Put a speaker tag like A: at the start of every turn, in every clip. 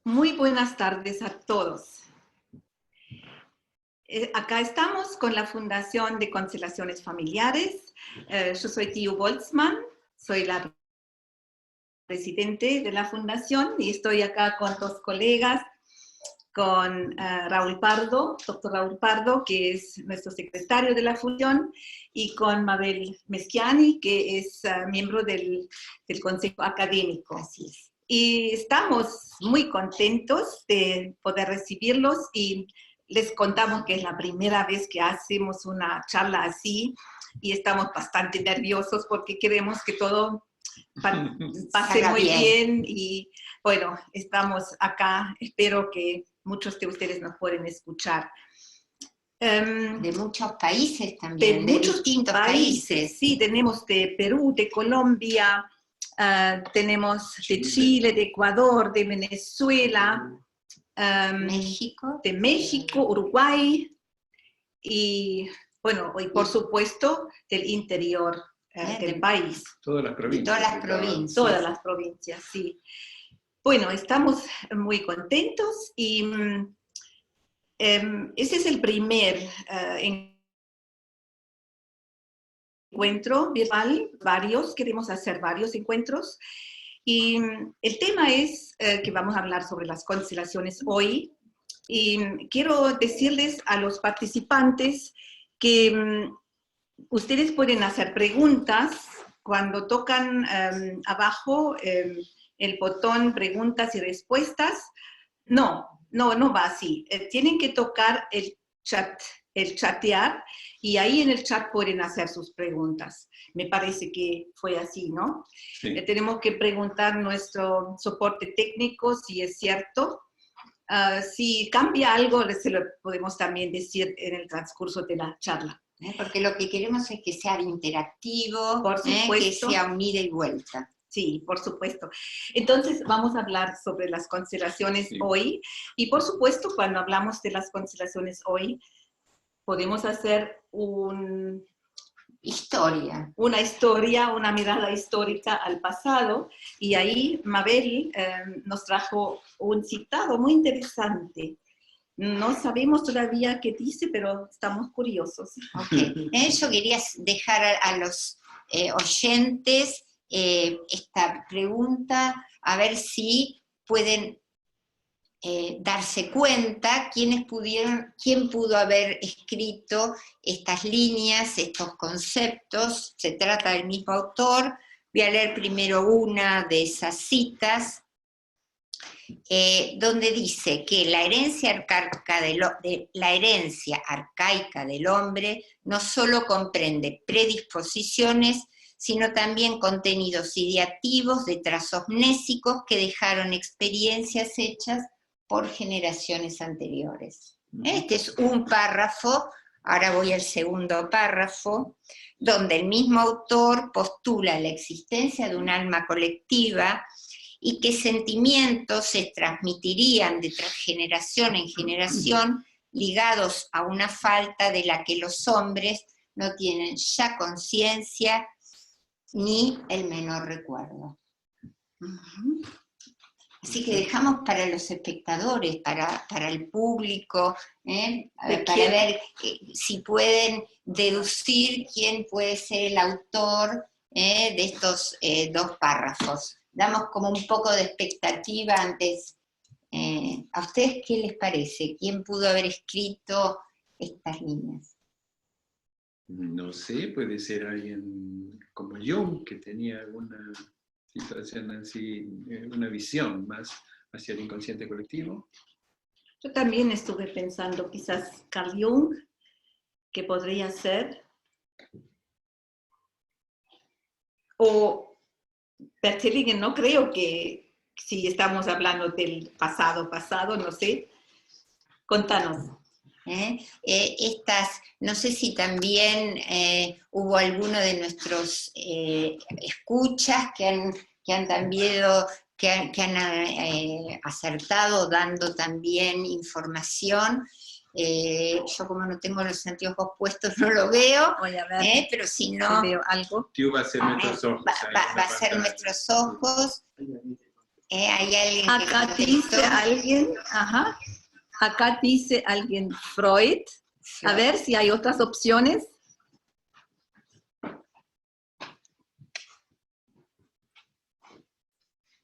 A: Muy buenas tardes a todos. Acá estamos con la Fundación de Constelaciones Familiares. Yo soy Tío Boltzmann, soy la presidente de la Fundación y estoy acá con dos colegas, con Raúl Pardo, doctor Raúl Pardo, que es nuestro secretario de la Fundación, y con Mabel Meschiani, que es miembro del Consejo Académico. Así es. Y estamos muy contentos de poder recibirlos y les contamos que es la primera vez que hacemos una charla así y estamos bastante nerviosos porque queremos que todo pase muy bien y bueno, estamos acá, espero que muchos de ustedes nos pueden escuchar.
B: De muchos países también, de
A: muchos
B: distintos países.
A: Sí, tenemos de Perú, de Colombia, tenemos de Chile, de Ecuador, de Venezuela,
B: México,
A: de México, Uruguay y bueno, y por supuesto del interior del país.
C: Todas las provincias.
A: Todas las provincias, sí. Bueno, estamos muy contentos y ese es el primer encuentro virtual, queremos hacer varios encuentros. Y el tema es que vamos a hablar sobre las constelaciones hoy. Y quiero decirles a los participantes que ustedes pueden hacer preguntas cuando tocan abajo el botón preguntas y respuestas. No va así. Tienen que tocar el chatear, y ahí en el chat pueden hacer sus preguntas. Me parece que fue así, ¿no? Sí. Tenemos que preguntar nuestro soporte técnico si es cierto. Si cambia algo, se lo podemos también decir en el transcurso de la charla.
B: Porque lo que queremos es que sea interactivo,
A: por supuesto,
B: que sea un ida y vuelta.
A: Sí, por supuesto. Entonces vamos a hablar sobre las constelaciones hoy, y por supuesto cuando hablamos de las constelaciones hoy, podemos hacer una historia, una mirada histórica al pasado, y ahí Mabel nos trajo un citado muy interesante. No sabemos todavía qué dice, pero estamos curiosos.
B: Okay. Yo quería dejar a los oyentes esta pregunta, a ver si pueden darse cuenta quién pudo haber escrito estas líneas, estos conceptos. Se trata del mismo autor. Voy a leer primero una de esas citas, donde dice que la herencia arcaica del hombre no solo comprende predisposiciones, sino también contenidos ideativos de trazos mnésicos que dejaron experiencias hechas por generaciones anteriores. Este es un párrafo. Ahora voy al segundo párrafo, donde el mismo autor postula la existencia de un alma colectiva y que sentimientos se transmitirían de generación en generación, ligados a una falta de la que los hombres no tienen ya conciencia ni el menor recuerdo. Así que dejamos para los espectadores, para el público, para ver si pueden deducir quién puede ser el autor de estos dos párrafos. Damos como un poco de expectativa antes. ¿A ustedes qué les parece? ¿Quién pudo haber escrito estas líneas?
C: No sé, puede ser alguien como Jung, que tenía alguna situación así, una visión más hacia el inconsciente colectivo.
A: Yo también estuve pensando quizás Carl Jung, que podría ser, o Bert Hellinger. No creo que, si estamos hablando del pasado, no sé, contanos.
B: No sé si también hubo alguno de nuestros escuchas que han también acertado dando también información. Yo como no tengo los anteojos puestos no lo veo.
A: Voy a ver,
B: pero si no...
A: Si veo algo.
C: Tío va a ser nuestros ojos.
B: Va a ser nuestros ojos. Hay alguien que
A: Acá
B: contestó.
A: dice alguien, ajá, acá dice alguien Freud. A ver si hay otras opciones.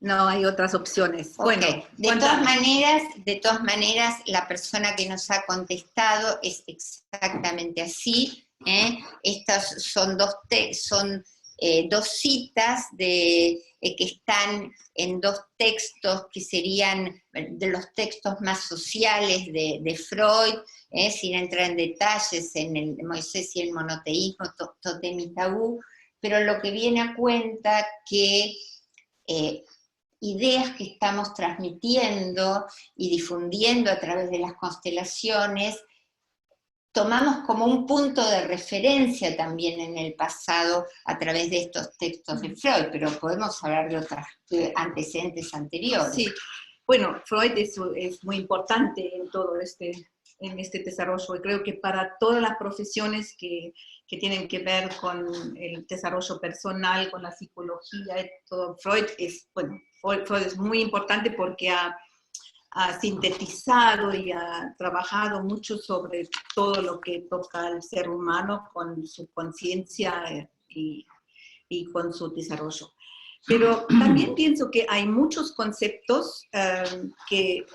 A: No hay otras opciones.
B: Okay.
A: Bueno,
B: de todas maneras, la persona que nos ha contestado es exactamente así. Estas son dos citas que están en dos textos que serían de los textos más sociales de Freud, sin entrar en detalles en el Moisés y el monoteísmo, Totem y Tabú, pero lo que viene a cuenta que ideas que estamos transmitiendo y difundiendo a través de las constelaciones, tomamos como un punto de referencia también en el pasado a través de estos textos de Freud, pero podemos hablar de otros antecedentes anteriores.
A: Sí, bueno, Freud es muy importante en todo en este desarrollo, y creo que para todas las profesiones que tienen que ver con el desarrollo personal, con la psicología, y todo, Freud es muy importante porque ha sintetizado y ha trabajado mucho sobre todo lo que toca al ser humano con su conciencia y con su desarrollo. Pero también pienso que hay muchos conceptos que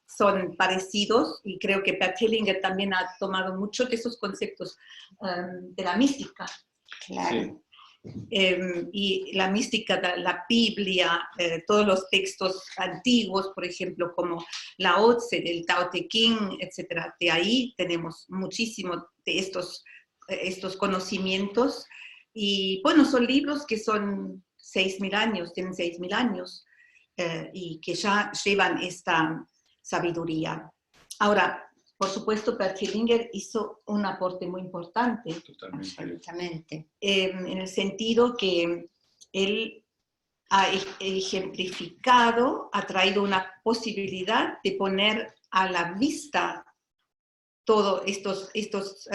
A: son parecidos, y creo que Bert Hellinger también ha tomado muchos de esos conceptos de la mística.
B: Claro.
C: Sí.
A: Y la mística, la Biblia, todos los textos antiguos, por ejemplo, como Lao Tse, el Tao Te Ching, etc. De ahí tenemos muchísimo de estos conocimientos. Y bueno, son libros que son 6.000 años, tienen 6.000 años, y que ya llevan esta sabiduría. Ahora, por supuesto, Bert Hellinger hizo un aporte muy importante.
C: Totalmente.
B: Absolutamente.
A: En el sentido que él ha ejemplificado, ha traído una posibilidad de poner a la vista todos estos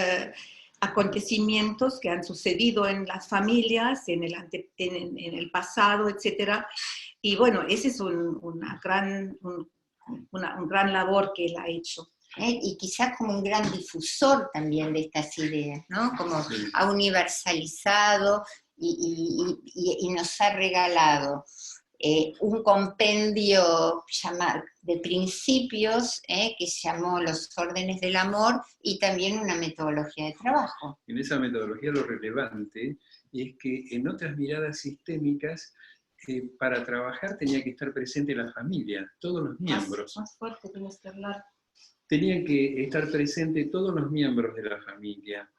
A: acontecimientos que han sucedido en las familias, en el pasado, etc. Y bueno, ese es un gran labor que él ha hecho.
B: Y quizás como un gran difusor también de estas ideas, ¿no? Como
C: Sí.
B: ha universalizado y nos ha regalado un compendio de principios que se llamó Los Órdenes del Amor, y también una metodología de trabajo.
C: En esa metodología lo relevante es que en otras miradas sistémicas, para trabajar tenía que estar presente la familia, todos los miembros.
A: Más fuerte tienes que hablar.
C: Tenían que estar presentes todos los miembros de la familia.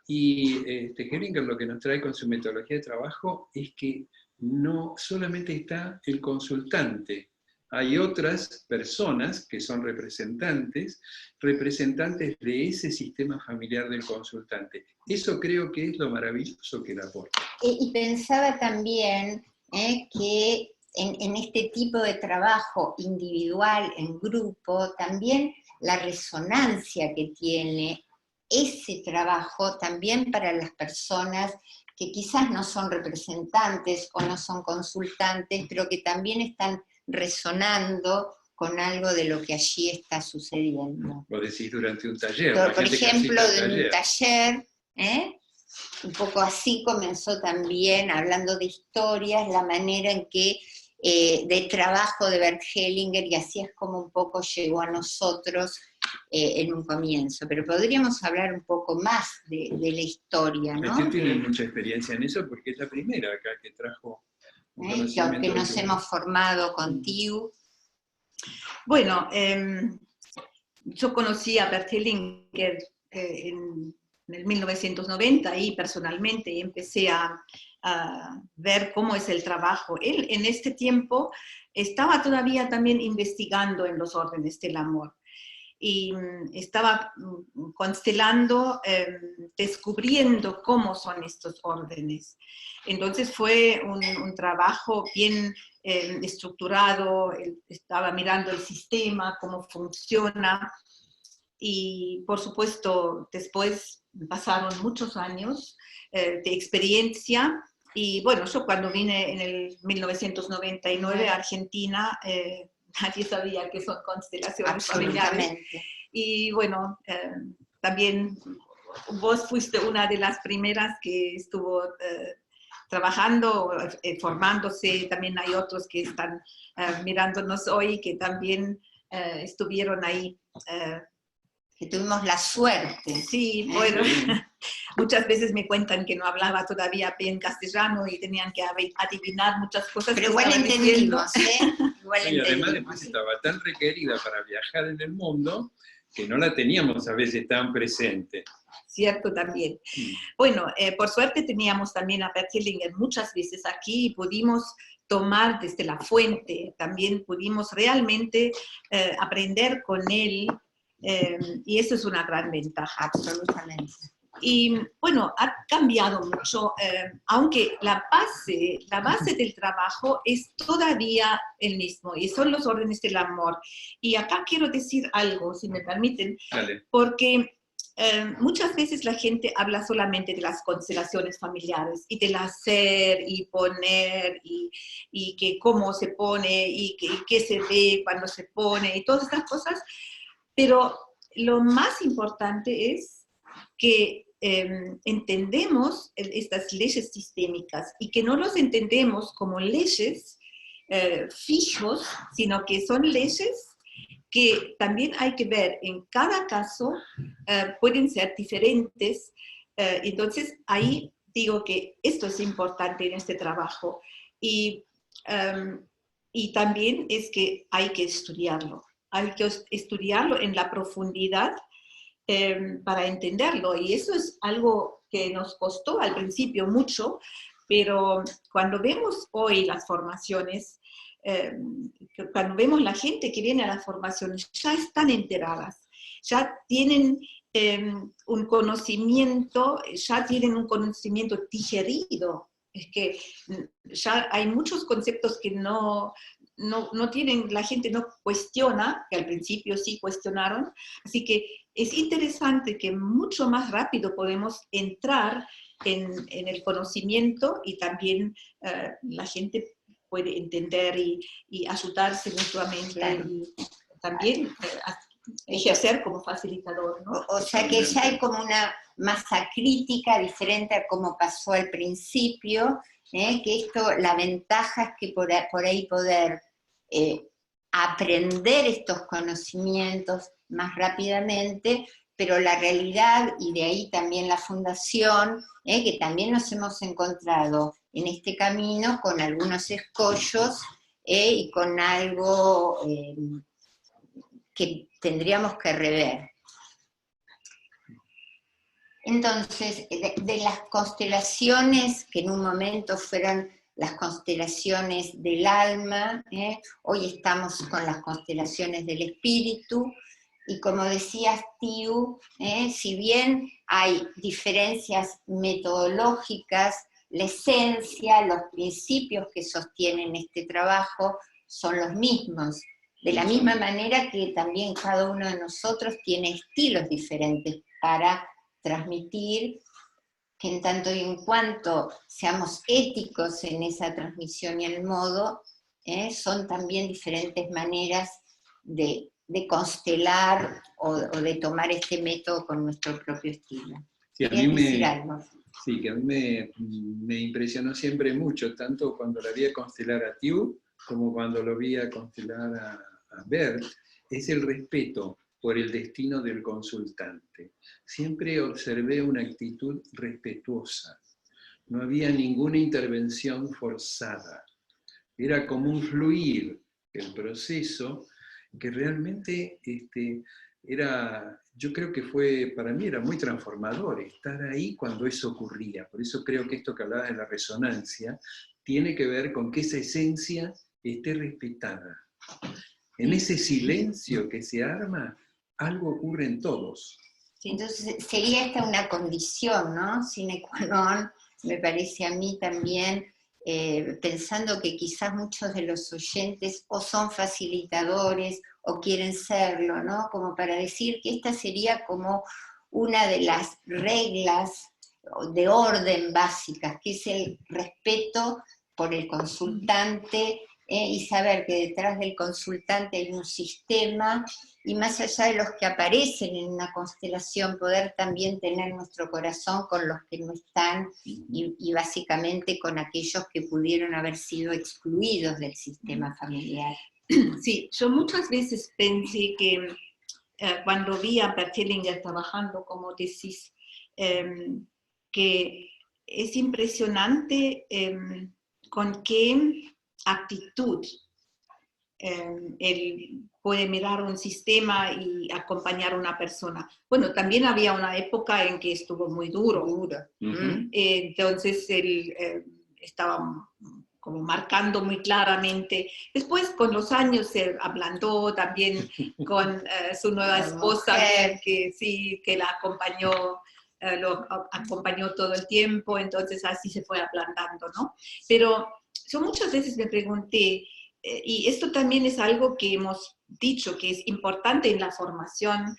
C: Y Hellinger lo que nos trae con su metodología de trabajo es que no solamente está el consultante, hay otras personas que son representantes de ese sistema familiar del consultante. Eso creo que es lo maravilloso que le aporta.
B: Y pensaba también que en este tipo de trabajo individual, en grupo, también la resonancia que tiene ese trabajo también para las personas que quizás no son representantes o no son consultantes, pero que también están resonando con algo de lo que allí está sucediendo.
C: Vos decís durante un taller.
B: Por ejemplo, de un taller, un poco así comenzó también, hablando de historias, la manera en que de trabajo de Bert Hellinger, y así es como un poco llegó a nosotros en un comienzo. Pero podríamos hablar un poco más de la historia, ¿no?
C: Usted tiene mucha experiencia en eso porque es la primera acá que trajo
B: que nos hemos formado contigo.
A: Bueno, yo conocí a Bert Hellinger en el 1990 y personalmente empecé a ver cómo es el trabajo. Él en este tiempo estaba todavía también investigando en los órdenes del amor y estaba constelando, descubriendo cómo son estos órdenes. Entonces fue un trabajo bien estructurado, estaba mirando el sistema, cómo funciona, y por supuesto después pasaron muchos años de experiencia Y bueno, yo cuando vine en el 1999 a Argentina, nadie sabía qué son constelaciones familiares. Y bueno, también vos fuiste una de las primeras que estuvo trabajando, formándose. También hay otros que están mirándonos hoy que también estuvieron ahí.
B: Que tuvimos la suerte.
A: Sí, bueno, muchas veces me cuentan que no hablaba todavía bien castellano y tenían que adivinar muchas cosas.
B: Pero igual entendimos,
C: Igual y además después estaba tan requerida para viajar en el mundo que no la teníamos a veces tan presente.
A: Cierto, también. Bueno, por suerte teníamos también a Bert Hellinger muchas veces aquí y pudimos tomar desde la fuente, también pudimos realmente aprender con él, y eso es una gran ventaja.
B: Absolutamente.
A: Y bueno, ha cambiado mucho, aunque la base del trabajo es todavía el mismo, y son los órdenes del amor. Y acá quiero decir algo, si me permiten,
C: Dale.
A: porque muchas veces la gente habla solamente de las constelaciones familiares y del hacer y poner y que cómo se pone y qué se ve cuando se pone y todas estas cosas, pero lo más importante es que entendemos estas leyes sistémicas y que no los entendemos como leyes fijos, sino que son leyes que también hay que ver en cada caso, pueden ser diferentes. Entonces, ahí digo que esto es importante en este trabajo. Y también es que hay que estudiarlo. Hay que estudiarlo en la profundidad para entenderlo. Y eso es algo que nos costó al principio mucho, pero cuando vemos hoy las formaciones, cuando vemos la gente que viene a las formaciones, ya están enteradas, ya tienen un conocimiento, digerido. Es que ya hay muchos conceptos que no tienen, la gente no cuestiona, que al principio sí cuestionaron, así que es interesante que mucho más rápido podemos entrar en el conocimiento y también la gente puede entender y ayudarse mutuamente, claro. Y también ejercer como facilitador, ¿no?
B: O sea que ya hay como una masa crítica diferente a como pasó al principio, que esto, la ventaja es que por ahí poder aprender estos conocimientos más rápidamente, pero la realidad, y de ahí también la fundación, que también nos hemos encontrado en este camino con algunos escollos y con algo que tendríamos que rever. Entonces, de las constelaciones que en un momento fueron las constelaciones del alma, hoy estamos con las constelaciones del espíritu, y como decías, Tiu, si bien hay diferencias metodológicas, la esencia, los principios que sostienen este trabajo son los mismos. De la misma manera que también cada uno de nosotros tiene estilos diferentes para transmitir, que en tanto y en cuanto seamos éticos en esa transmisión y el modo, son también diferentes maneras de constelar o de tomar este método con nuestro propio estilo.
C: Sí, a mí que a mí me impresionó siempre mucho, tanto cuando la vi a constelar a Tiu, como cuando lo vi a constelar a Bert, es el respeto por el destino del consultante. Siempre observé una actitud respetuosa. No había ninguna intervención forzada. Era como un fluir el proceso que realmente yo creo que para mí era muy transformador estar ahí cuando eso ocurría. Por eso creo que esto que hablabas de la resonancia tiene que ver con que esa esencia esté respetada. En ese silencio que se arma, algo ocurre en todos.
B: Sí, entonces sería esta una condición, ¿no? Sine qua non, me parece a mí también, pensando que quizás muchos de los oyentes o son facilitadores o quieren serlo, ¿no? Como para decir que esta sería como una de las reglas de orden básicas, que es el respeto por el consultante, y saber que detrás del consultante hay un sistema, y más allá de los que aparecen en una constelación, poder también tener nuestro corazón con los que no están, y básicamente con aquellos que pudieron haber sido excluidos del sistema familiar.
A: Sí, yo muchas veces pensé que cuando vi a Bert Hellinger trabajando, como decís, que es impresionante con qué actitud él puede mirar un sistema y acompañar a una persona. Bueno, también había una época en que estuvo muy duro. Entonces él estaba como marcando muy claramente. Después, con los años, se ablandó también con su nueva esposa, que sí, que la acompañó, lo acompañó todo el tiempo, entonces así se fue ablandando, ¿no? Pero yo muchas veces me pregunté, y esto también es algo que hemos dicho, que es importante en la formación,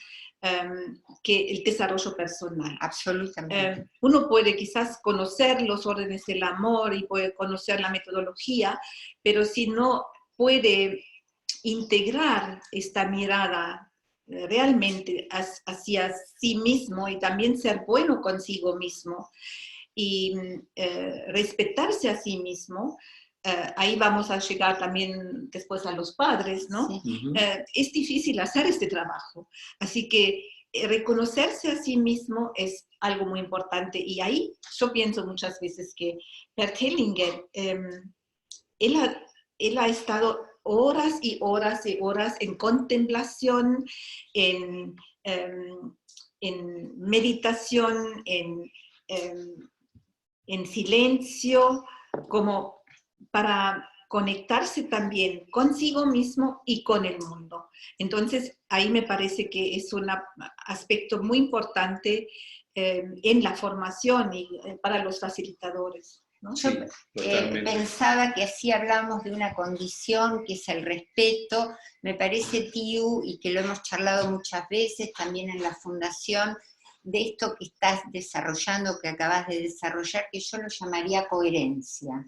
A: que el desarrollo personal.
B: Absolutamente.
A: Uno puede quizás conocer los órdenes del amor y puede conocer la metodología, pero si no puede integrar esta mirada realmente hacia sí mismo y también ser bueno consigo mismo y respetarse a sí mismo, ahí vamos a llegar también después a los padres, ¿no?
B: Sí.
A: Es difícil hacer este trabajo, así que reconocerse a sí mismo es algo muy importante, y ahí yo pienso muchas veces que Bert Hellinger, él ha estado horas y horas y horas en contemplación, en meditación, en silencio, como para conectarse también consigo mismo y con el mundo. Entonces, ahí me parece que es un aspecto muy importante en la formación y para los facilitadores, ¿no?
B: Yo
C: Totalmente.
B: pensaba que así hablamos de una condición que es el respeto. Me parece, Tiu, y que lo hemos charlado muchas veces también en la fundación, de esto que estás desarrollando, que acabas de desarrollar, que yo lo llamaría coherencia,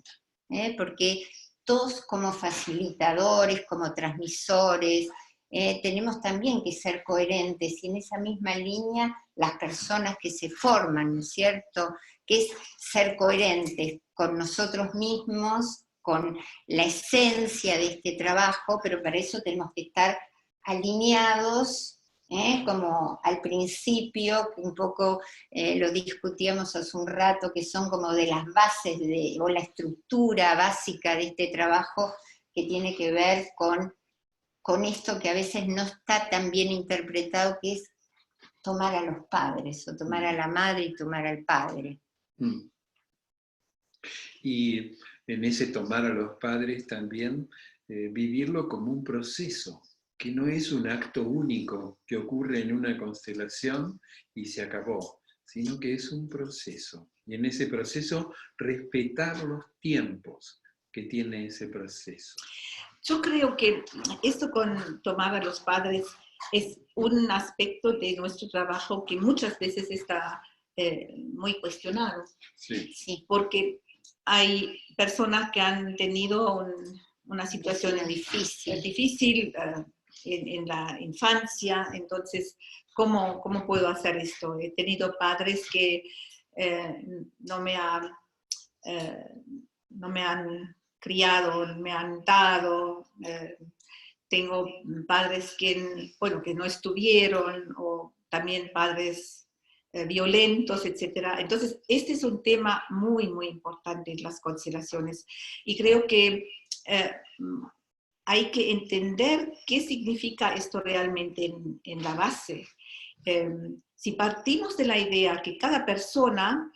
B: porque todos como facilitadores, como transmisores, tenemos también que ser coherentes, y en esa misma línea las personas que se forman, ¿no es cierto?, que es ser coherentes con nosotros mismos, con la esencia de este trabajo, pero para eso tenemos que estar alineados, como al principio, que un poco lo discutíamos hace un rato, que son como de las bases o la estructura básica de este trabajo, que tiene que ver con esto que a veces no está tan bien interpretado, que es tomar a los padres, o tomar a la madre y tomar al padre.
C: Y en ese tomar a los padres también vivirlo como un proceso, que no es un acto único que ocurre en una constelación y se acabó, sino que es un proceso. Y en ese proceso respetar los tiempos que tiene ese proceso.
A: Yo creo que esto con tomar a los padres es un aspecto de nuestro trabajo que muchas veces está muy cuestionado.
C: Sí.
A: Sí, porque hay personas que han tenido una situación difícil en la infancia, entonces, ¿cómo puedo hacer esto? He tenido padres que no me han criado, me han dado, tengo padres que no estuvieron, o también padres violentos, etc. Entonces, este es un tema muy, muy importante en las constelaciones, y creo que hay que entender qué significa esto realmente en la base. Si partimos de la idea que cada persona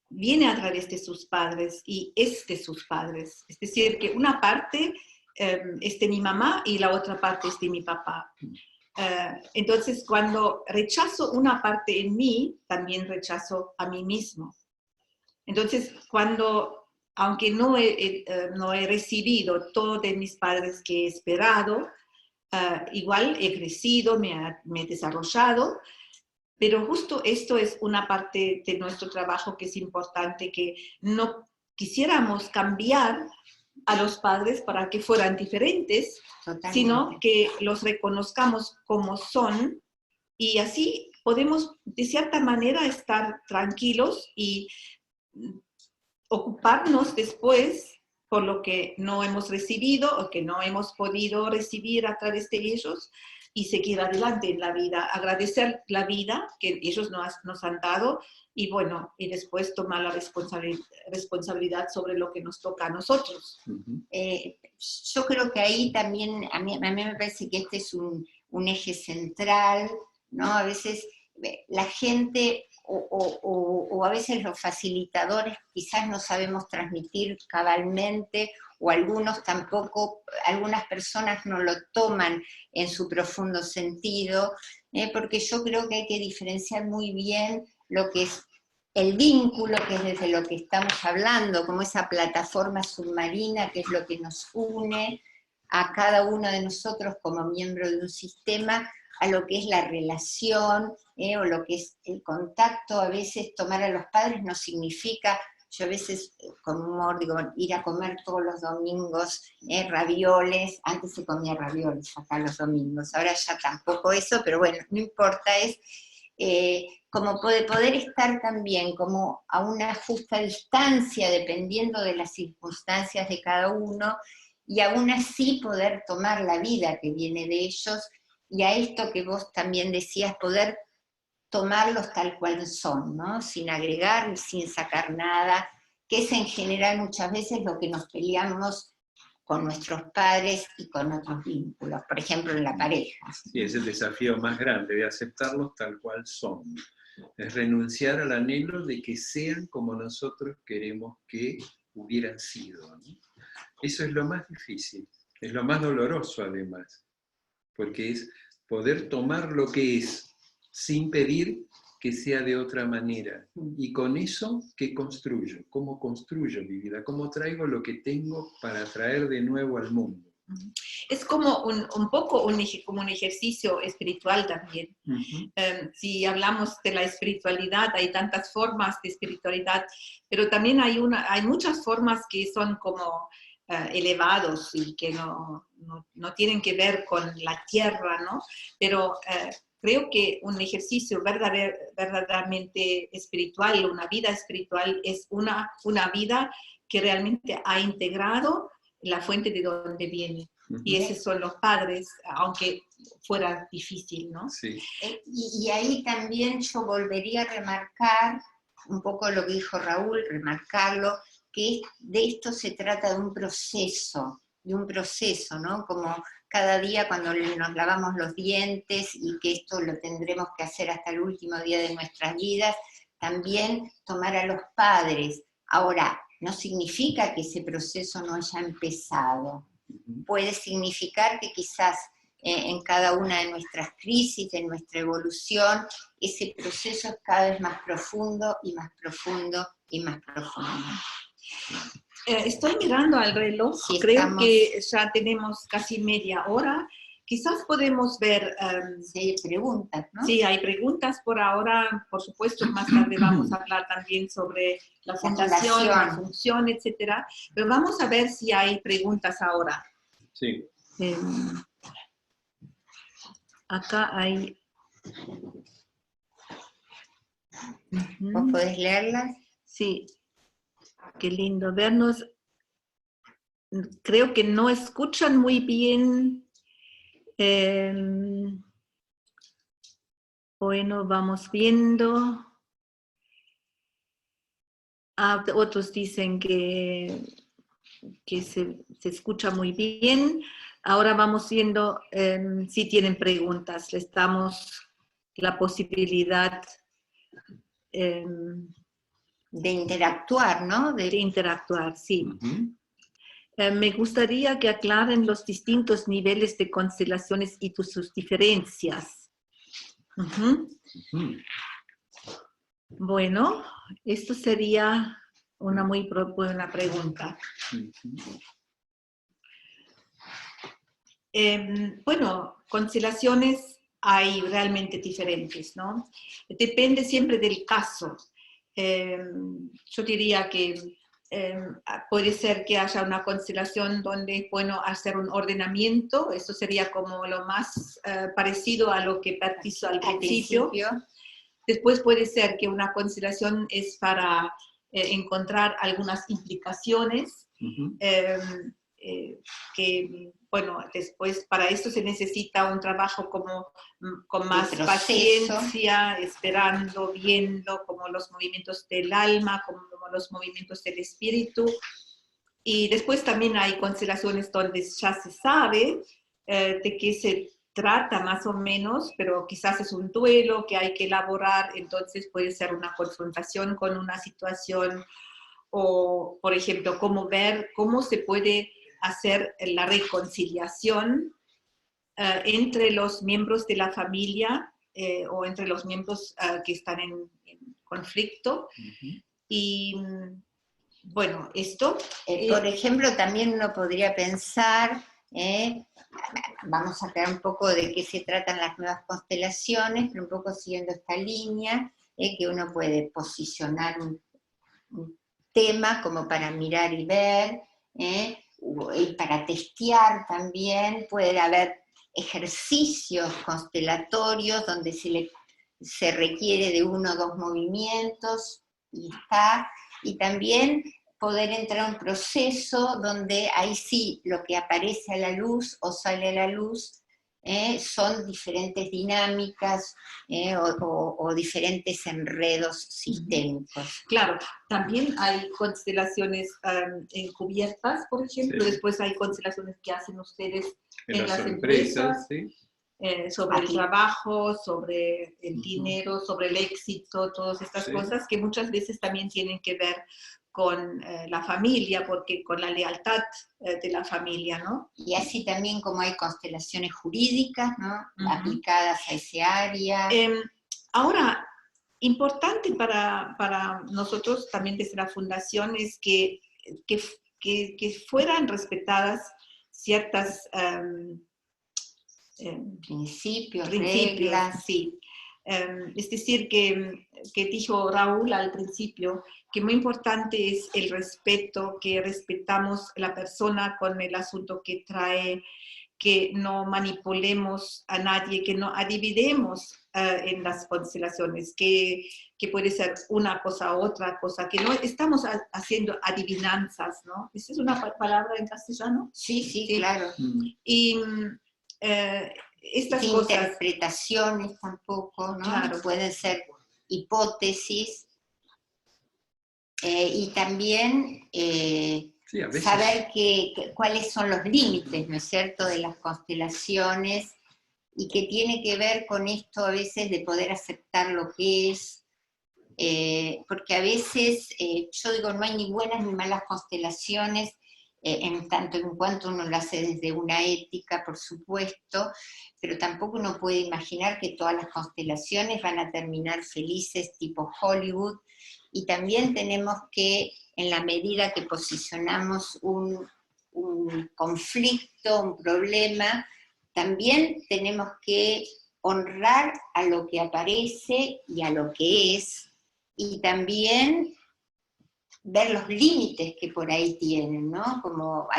A: viene a través de sus padres y es de sus padres, es decir, que una parte es de mi mamá y la otra parte es de mi papá. Entonces, cuando rechazo una parte en mí, también rechazo a mí mismo. Entonces, aunque no he recibido todo de mis padres que he esperado, igual he crecido, me he desarrollado, Pero justo esto es una parte de nuestro trabajo que es importante, que no quisiéramos cambiar a los padres para que fueran diferentes,
B: Totalmente.
A: sino que los reconozcamos como son y así podemos de cierta manera estar tranquilos y ocuparnos después por lo que no hemos recibido o que no hemos podido recibir a través de ellos y seguir adelante en la vida, agradecer la vida que ellos nos han dado y bueno, y después tomar la responsabilidad sobre lo que nos toca a nosotros.
B: Yo creo que ahí también, a mí me parece que este es un eje central, ¿no? A veces la gente o a veces los facilitadores quizás no sabemos transmitir cabalmente, o algunos tampoco, algunas personas no lo toman en su profundo sentido, porque yo creo que hay que diferenciar muy bien lo que es el vínculo, que es desde lo que estamos hablando, como esa plataforma submarina, que es lo que nos une a cada uno de nosotros como miembro de un sistema, a lo que es la relación, o lo que es el contacto. A veces tomar a los padres no significa, yo a veces con humor digo, ir a comer todos los domingos ravioles. Antes se comía ravioles acá los domingos, ahora ya tampoco eso, pero bueno, no importa, es como poder estar también como a una justa distancia, dependiendo de las circunstancias de cada uno, y aún así poder tomar la vida que viene de ellos, y a esto que vos también decías, poder tomarlos tal cual son, ¿no? Sin agregar, sin sacar nada, que es en general muchas veces lo que nos peleamos con nuestros padres y con otros vínculos, por ejemplo en la pareja.
C: Sí, es el desafío más grande, de aceptarlos tal cual son. Es renunciar al anhelo de que sean como nosotros queremos que hubieran sido, ¿no? Eso es lo más difícil, es lo más doloroso además, porque es poder tomar lo que es sin pedir que sea de otra manera. Y con eso, ¿qué construyo? ¿Cómo construyo mi vida? ¿Cómo traigo lo que tengo para traer de nuevo al mundo?
A: Es como un poco como un ejercicio espiritual también. Si hablamos de la espiritualidad, hay tantas formas de espiritualidad, pero también hay muchas formas que son como elevados y que no tienen que ver con la tierra, ¿no? Pero creo que un ejercicio verdaderamente espiritual, una vida espiritual, es una vida que realmente ha integrado la fuente de donde viene. Y esos son los padres, aunque fuera difícil, ¿no?
C: Sí.
B: Y ahí también yo volvería a remarcar un poco lo que dijo Raúl, remarcarlo, que de esto se trata de un proceso, ¿no? Como cada día cuando nos lavamos los dientes, y que esto lo tendremos que hacer hasta el último día de nuestras vidas, también tomar a los padres. Ahora, no significa que ese proceso no haya empezado. Puede significar que quizás en cada una de nuestras crisis, en nuestra evolución, ese proceso es cada vez más profundo y más profundo y más profundo.
A: Estoy mirando al reloj, sí, creo que ya tenemos casi media hora. Quizás podemos ver...
B: si hay preguntas, ¿no?
A: Sí, hay preguntas por ahora. Por supuesto, más tarde vamos a hablar también sobre la fundación, la función, etc. Pero vamos a ver si hay preguntas ahora.
C: Sí.
A: Acá hay...
B: ¿Vos podés leerlas?
A: Sí. Qué lindo vernos. Creo que no escuchan muy bien. Bueno, vamos viendo. Otros dicen que se escucha muy bien. Ahora vamos viendo si tienen preguntas. Les damos la posibilidad
B: de interactuar, ¿no?
A: De interactuar, sí. Me gustaría que aclaren los distintos niveles de constelaciones y sus diferencias. Bueno, esto sería una muy buena pregunta. Bueno, constelaciones hay realmente diferentes, ¿no? Depende siempre del caso. Yo diría que puede ser que haya una constelación donde es bueno hacer un ordenamiento, eso sería como lo más parecido a lo que Pat hizo al principio. Después puede ser que una constelación es para encontrar algunas implicaciones, que, bueno, después para esto se necesita un trabajo como con más paciencia, esperando, viendo como los movimientos del alma, como los movimientos del espíritu. Y después también hay constelaciones donde ya se sabe de qué se trata más o menos, pero quizás es un duelo que hay que elaborar, entonces puede ser una confrontación con una situación, o por ejemplo, cómo ver cómo se puede hacer la reconciliación entre los miembros de la familia o entre los miembros que están en conflicto. Y bueno, esto...
B: por ejemplo, también uno podría pensar, vamos a hablar un poco de qué se tratan las nuevas constelaciones, pero un poco siguiendo esta línea, que uno puede posicionar un tema como para mirar y ver, y para testear también. Puede haber ejercicios constelatorios donde se requiere de 1 o 2 movimientos, y también poder entrar a un proceso donde ahí sí lo que aparece a la luz o sale a la luz son diferentes dinámicas o diferentes enredos sistémicos.
A: Claro, también hay constelaciones encubiertas, por ejemplo, sí. Después hay constelaciones que hacen ustedes en las empresas, ¿sí? Sobre el trabajo, sobre el dinero, sobre el éxito, todas estas cosas que muchas veces también tienen que ver con la familia, porque con la lealtad de la familia, ¿no?
B: Y así también como hay constelaciones jurídicas, ¿no? Aplicadas a ese área.
A: Ahora, importante para nosotros también desde la fundación es que fueran respetadas ciertas
B: principios, reglas.
A: Sí. Es decir, que dijo Raúl al principio, que muy importante es el respeto, que respetamos a la persona con el asunto que trae, que no manipulemos a nadie, que no adividemos en las constelaciones, que puede ser una cosa u otra cosa, que no estamos haciendo adivinanzas, ¿no? ¿Esa es una palabra en castellano?
B: Sí, claro.
A: Y estas cosas...
B: interpretaciones tampoco, ¿no?
A: Claro.
B: Pueden ser hipótesis, y también saber cuáles son los límites, ¿no es cierto?, de las constelaciones, y que tiene que ver con esto a veces de poder aceptar lo que es, porque a veces, yo digo, no hay ni buenas ni malas constelaciones, en tanto en cuanto uno lo hace desde una ética, por supuesto, pero tampoco uno puede imaginar que todas las constelaciones van a terminar felices tipo Hollywood, y también tenemos que, en la medida que posicionamos un conflicto, un problema, también tenemos que honrar a lo que aparece y a lo que es, y también ver los límites que por ahí tienen, ¿no? Como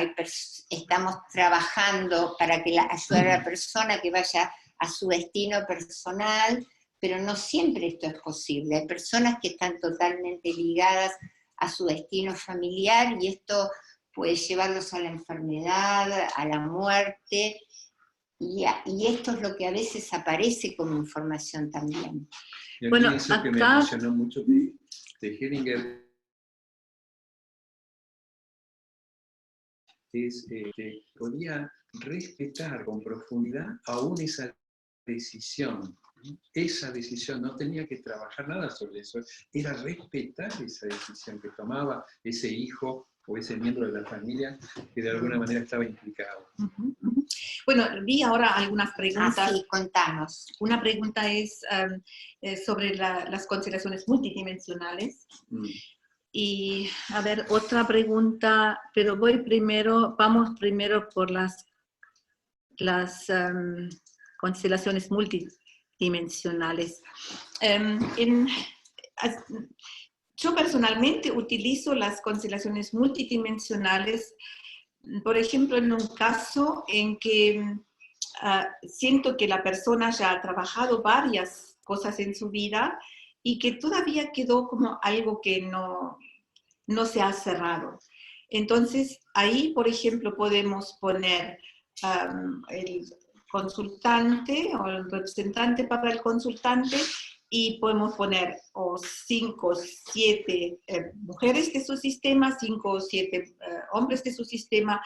B: estamos trabajando para ayudar a la persona que vaya a su destino personal, pero no siempre esto es posible. Hay personas que están totalmente ligadas a su destino familiar, y esto puede llevarlos a la enfermedad, a la muerte, y esto es lo que a veces aparece como información también.
C: Y bueno, eso acá... que me emocionó mucho de Heringer es que podía respetar con profundidad aún esa decisión. Esa decisión, no tenía que trabajar nada sobre eso, era respetar esa decisión que tomaba ese hijo o ese miembro de la familia que de alguna manera estaba implicado.
A: Bueno, vi ahora algunas preguntas.
B: Sí, contanos.
A: Una pregunta es sobre las constelaciones multidimensionales. Y, a ver, otra pregunta, pero vamos primero por las constelaciones multidimensionales. Yo personalmente utilizo las constelaciones multidimensionales, por ejemplo, en un caso en que siento que la persona ya ha trabajado varias cosas en su vida y que todavía quedó como algo que no se ha cerrado. Entonces, ahí, por ejemplo, podemos poner el consultante o el representante para el consultante y podemos poner 5 o 7 mujeres de su sistema, 5 o 7 hombres de su sistema.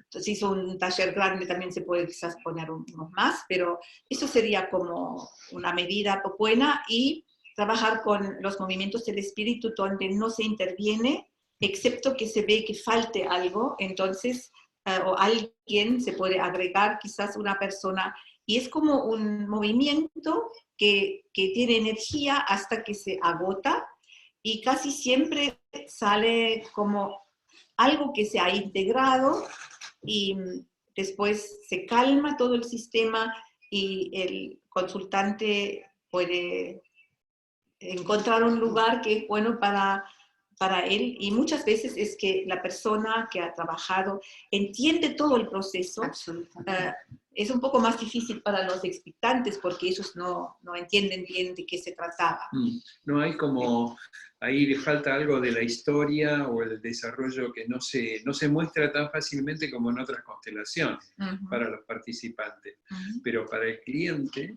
A: Si es un taller grande también se puede quizás poner unos más, pero eso sería como una medida buena, y trabajar con los movimientos del espíritu donde no se interviene, excepto que se ve que falte algo, entonces, o alguien se puede agregar, quizás una persona, y es como un movimiento que tiene energía hasta que se agota, y casi siempre sale como algo que se ha integrado, y después se calma todo el sistema y el consultante puede encontrar un lugar que es bueno para él, y muchas veces es que la persona que ha trabajado entiende todo el proceso. Es un poco más difícil para los expectantes porque ellos no entienden bien de qué se trataba.
C: No hay como, ahí le falta algo de la
A: historia
C: o el desarrollo que no se muestra tan fácilmente como en otras constelaciones para los participantes, pero para el cliente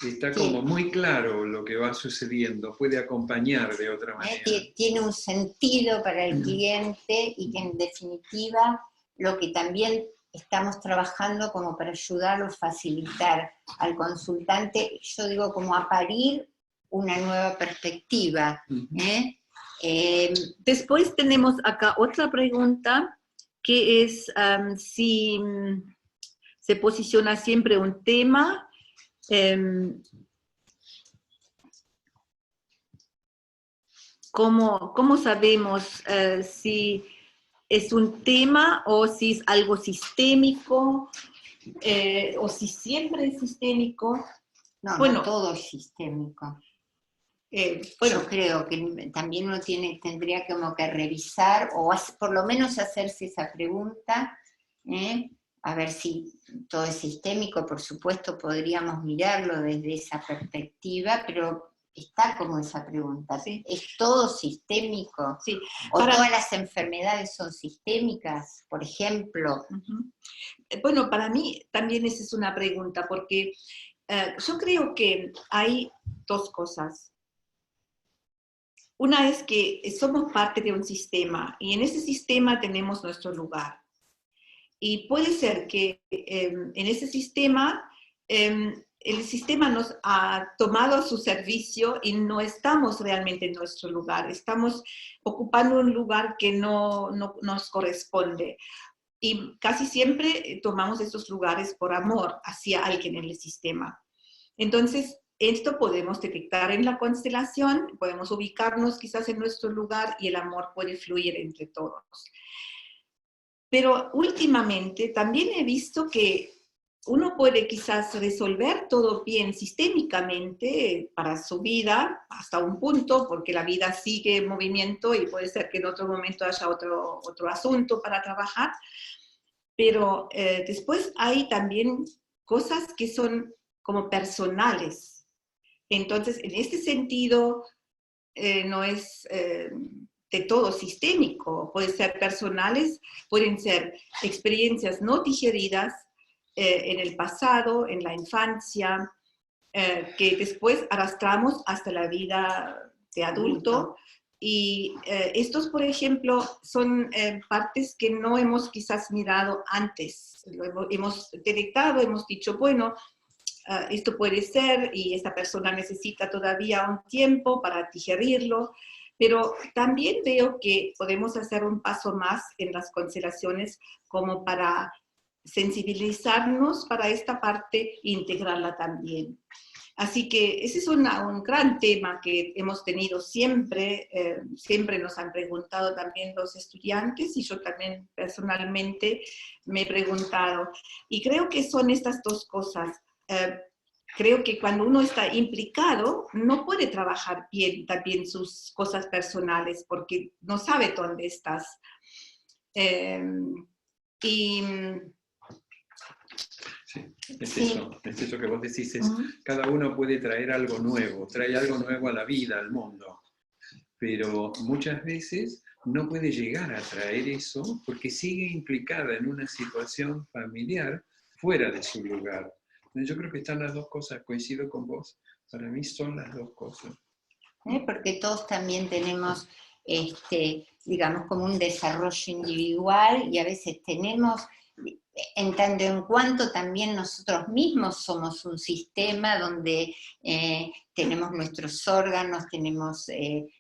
C: está como muy claro lo que va sucediendo, puede acompañar de otra manera.
B: Tiene un sentido para el cliente, y que en definitiva lo que también estamos trabajando como para ayudarlo a facilitar al consultante, yo digo como a parir una nueva perspectiva.
A: Después tenemos acá otra pregunta, que es si se posiciona siempre un tema. ¿Cómo sabemos si es un tema o si es algo sistémico, o si siempre es sistémico?
B: No todo es sistémico.
A: Yo
B: creo que también uno tendría como que revisar, o por lo menos hacerse esa pregunta, a ver si todo es sistémico. Por supuesto podríamos mirarlo desde esa perspectiva, pero está como esa pregunta, ¿sí? ¿Es todo sistémico?
A: Sí.
B: ¿O todas las enfermedades son sistémicas, por ejemplo?
A: Bueno, para mí también esa es una pregunta, porque yo creo que hay dos cosas. Una es que somos parte de un sistema, y en ese sistema tenemos nuestro lugar. Y puede ser que en ese sistema, el sistema nos ha tomado a su servicio y no estamos realmente en nuestro lugar. Estamos ocupando un lugar que no nos corresponde. Y casi siempre tomamos estos lugares por amor hacia alguien en el sistema. Entonces, esto podemos detectar en la constelación, podemos ubicarnos quizás en nuestro lugar y el amor puede fluir entre todos. Pero últimamente también he visto que uno puede quizás resolver todo bien sistémicamente para su vida hasta un punto, porque la vida sigue en movimiento y puede ser que en otro momento haya otro asunto para trabajar. Pero después hay también cosas que son como personales. Entonces, en este sentido, no es de todo sistémico. Pueden ser personales, pueden ser experiencias no digeridas en el pasado, en la infancia, que después arrastramos hasta la vida de adulto. Y estos, por ejemplo, son partes que no hemos quizás mirado antes. Lo hemos detectado, hemos dicho, bueno, esto puede ser, y esta persona necesita todavía un tiempo para digerirlo, pero también veo que podemos hacer un paso más en las constelaciones como para sensibilizarnos para esta parte e integrarla también. Así que ese es un gran tema que hemos tenido siempre, siempre nos han preguntado también los estudiantes, y yo también personalmente me he preguntado. Y creo que son estas dos cosas. creo que cuando uno está implicado, no puede trabajar bien también sus cosas personales porque no sabe dónde estás. Y
C: sí, es eso que vos decís, cada uno puede traer algo nuevo, trae algo nuevo a la vida, al mundo, pero muchas veces no puede llegar a traer eso porque sigue implicada en una situación familiar fuera de su lugar. Entonces yo creo que están las dos cosas, coincido con vos, para mí son las dos cosas.
B: Porque todos también tenemos, digamos, como un desarrollo individual y a veces tenemos, en tanto en cuanto también nosotros mismos somos un sistema donde tenemos nuestros órganos, tenemos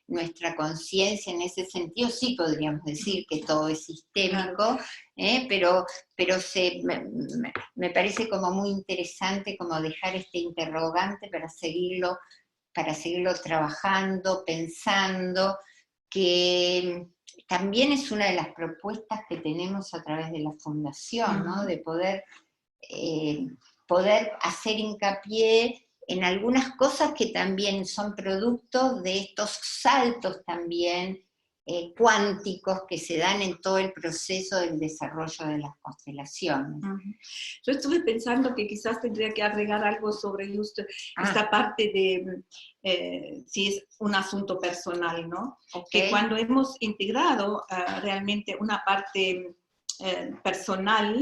B: nuestra conciencia, en ese sentido sí podríamos decir que todo es sistémico, pero me parece como muy interesante como dejar este interrogante para seguirlo trabajando, pensando, que también es una de las propuestas que tenemos a través de la Fundación, ¿no? De poder hacer hincapié en algunas cosas que también son producto de estos saltos también cuánticos que se dan en todo el proceso del desarrollo de las constelaciones.
A: Yo estuve pensando que quizás tendría que agregar algo sobre justo esta parte de si es un asunto personal, ¿no?
B: Okay.
A: Que cuando hemos integrado realmente una parte personal,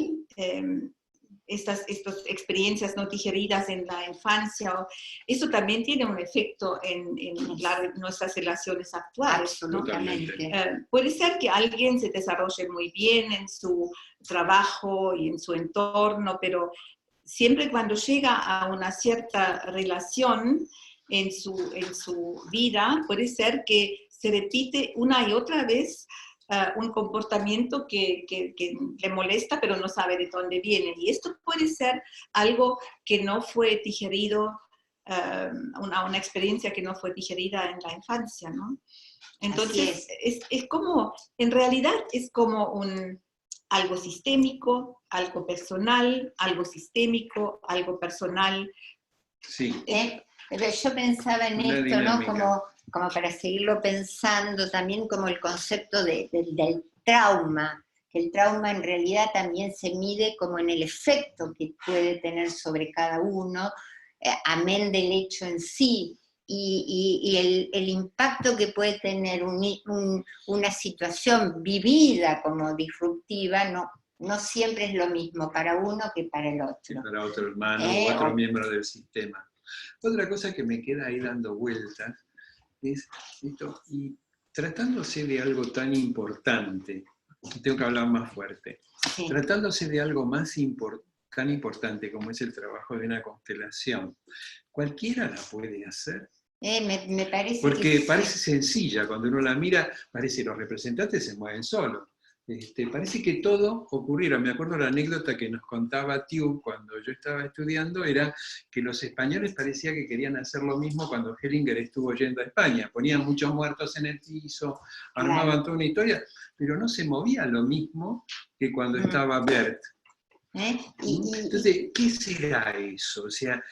A: estas experiencias no digeridas en la infancia, eso también tiene un efecto en nuestras relaciones actuales.
B: Absolutamente.
A: ¿No? Puede ser que alguien se desarrolle muy bien en su trabajo y en su entorno, pero siempre cuando llega a una cierta relación en su vida, puede ser que se repite una y otra vez un comportamiento que le molesta, pero no sabe de dónde viene. Y esto puede ser algo que no fue digerido, una experiencia que no fue digerida en la infancia, ¿no? Entonces, es como, en realidad es como algo sistémico, algo personal, algo sistémico, algo personal.
B: Sí. Pero yo pensaba en esto, dinámica, ¿no? Como para seguirlo pensando, también como el concepto del trauma, que el trauma en realidad también se mide como en el efecto que puede tener sobre cada uno, amén del hecho en sí, y el impacto que puede tener una situación vivida como disruptiva, no siempre es lo mismo para uno que para el otro.
C: Sí, para otro hermano u otro miembro del sistema. Otra cosa que me queda ahí dando vueltas es esto, y tratándose de algo tan importante, tengo que hablar más fuerte, sí. Tratándose de algo tan importante como es el trabajo de una constelación, ¿cualquiera la puede hacer?
B: Me parece.
C: Porque parece sencilla, cuando uno la mira, parece que los representantes se mueven solos. Parece que todo ocurriera. Me acuerdo la anécdota que nos contaba Tiu cuando yo estaba estudiando, era que los españoles parecía que querían hacer lo mismo cuando Hellinger estuvo yendo a España. Ponían muchos muertos en el piso, armaban toda una historia, pero no se movía lo mismo que cuando estaba Bert. Entonces, ¿qué será eso? O sea,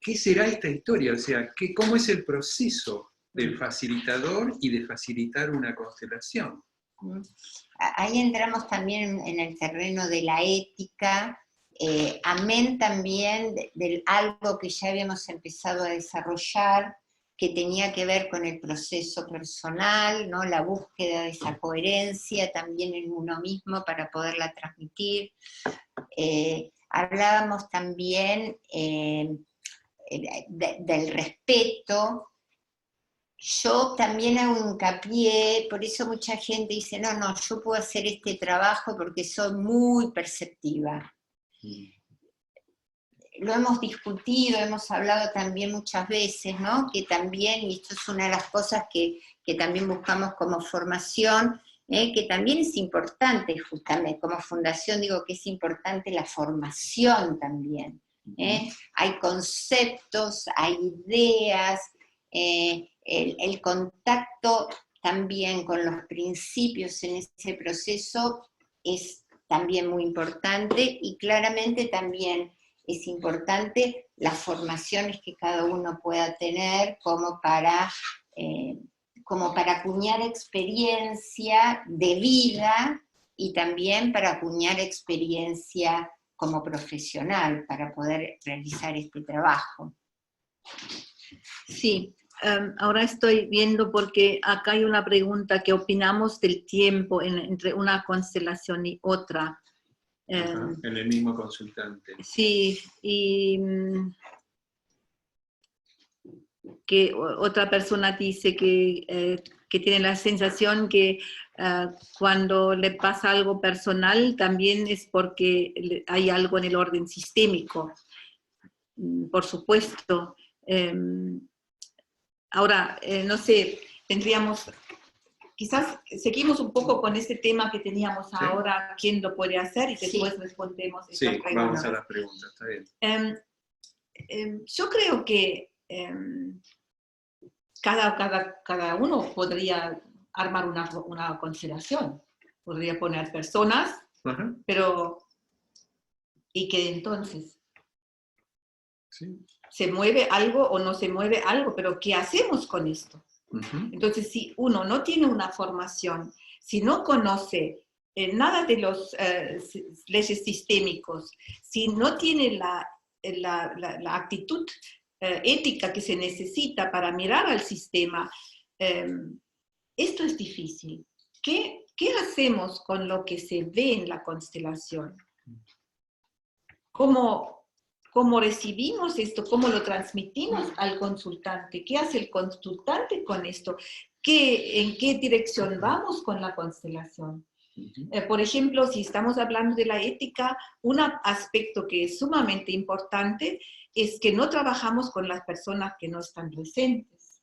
C: ¿qué será esta historia? O sea, ¿cómo es el proceso del facilitador y de facilitar una constelación?
B: Ahí entramos también en el terreno de la ética, amén también de algo que ya habíamos empezado a desarrollar, que tenía que ver con el proceso personal, ¿no? La búsqueda de esa coherencia también en uno mismo para poderla transmitir. Hablábamos también del respeto. Yo también hago hincapié, por eso mucha gente dice, no, yo puedo hacer este trabajo porque soy muy perceptiva. Lo hemos discutido, hemos hablado también muchas veces, ¿no? Que también, y esto es una de las cosas que también buscamos como formación, que también es importante, justamente, como fundación digo que es importante la formación también. Hay conceptos, hay ideas, el contacto también con los principios en ese proceso es también muy importante y claramente también es importante las formaciones que cada uno pueda tener como para acuñar experiencia de vida y también para acuñar experiencia como profesional para poder realizar este trabajo.
A: Sí, ahora estoy viendo porque acá hay una pregunta, ¿qué opinamos del tiempo entre una constelación y otra?
C: En el mismo consultante.
A: Sí, y que otra persona dice que tiene la sensación que cuando le pasa algo personal también es porque hay algo en el orden sistémico, por supuesto. Ahora, no sé, quizás seguimos un poco con este tema que teníamos ahora, quién lo puede hacer, y después respondemos estas preguntas.
C: Sí, vamos a las preguntas, está bien.
A: Yo creo que cada uno podría armar una constelación, podría poner personas, pero ¿y qué entonces?
C: Sí.
A: ¿Se mueve algo o no se mueve algo? Pero ¿qué hacemos con esto? Entonces, si uno no tiene una formación, si no conoce nada de los leyes sistémicos, si no tiene la actitud ética que se necesita para mirar al sistema, esto es difícil. ¿Qué hacemos con lo que se ve en la constelación? ¿Cómo recibimos esto? ¿Cómo lo transmitimos al consultante? ¿Qué hace el consultante con esto? ¿En qué dirección vamos con la constelación? Por ejemplo, si estamos hablando de la ética, un aspecto que es sumamente importante es que no trabajamos con las personas que no están presentes.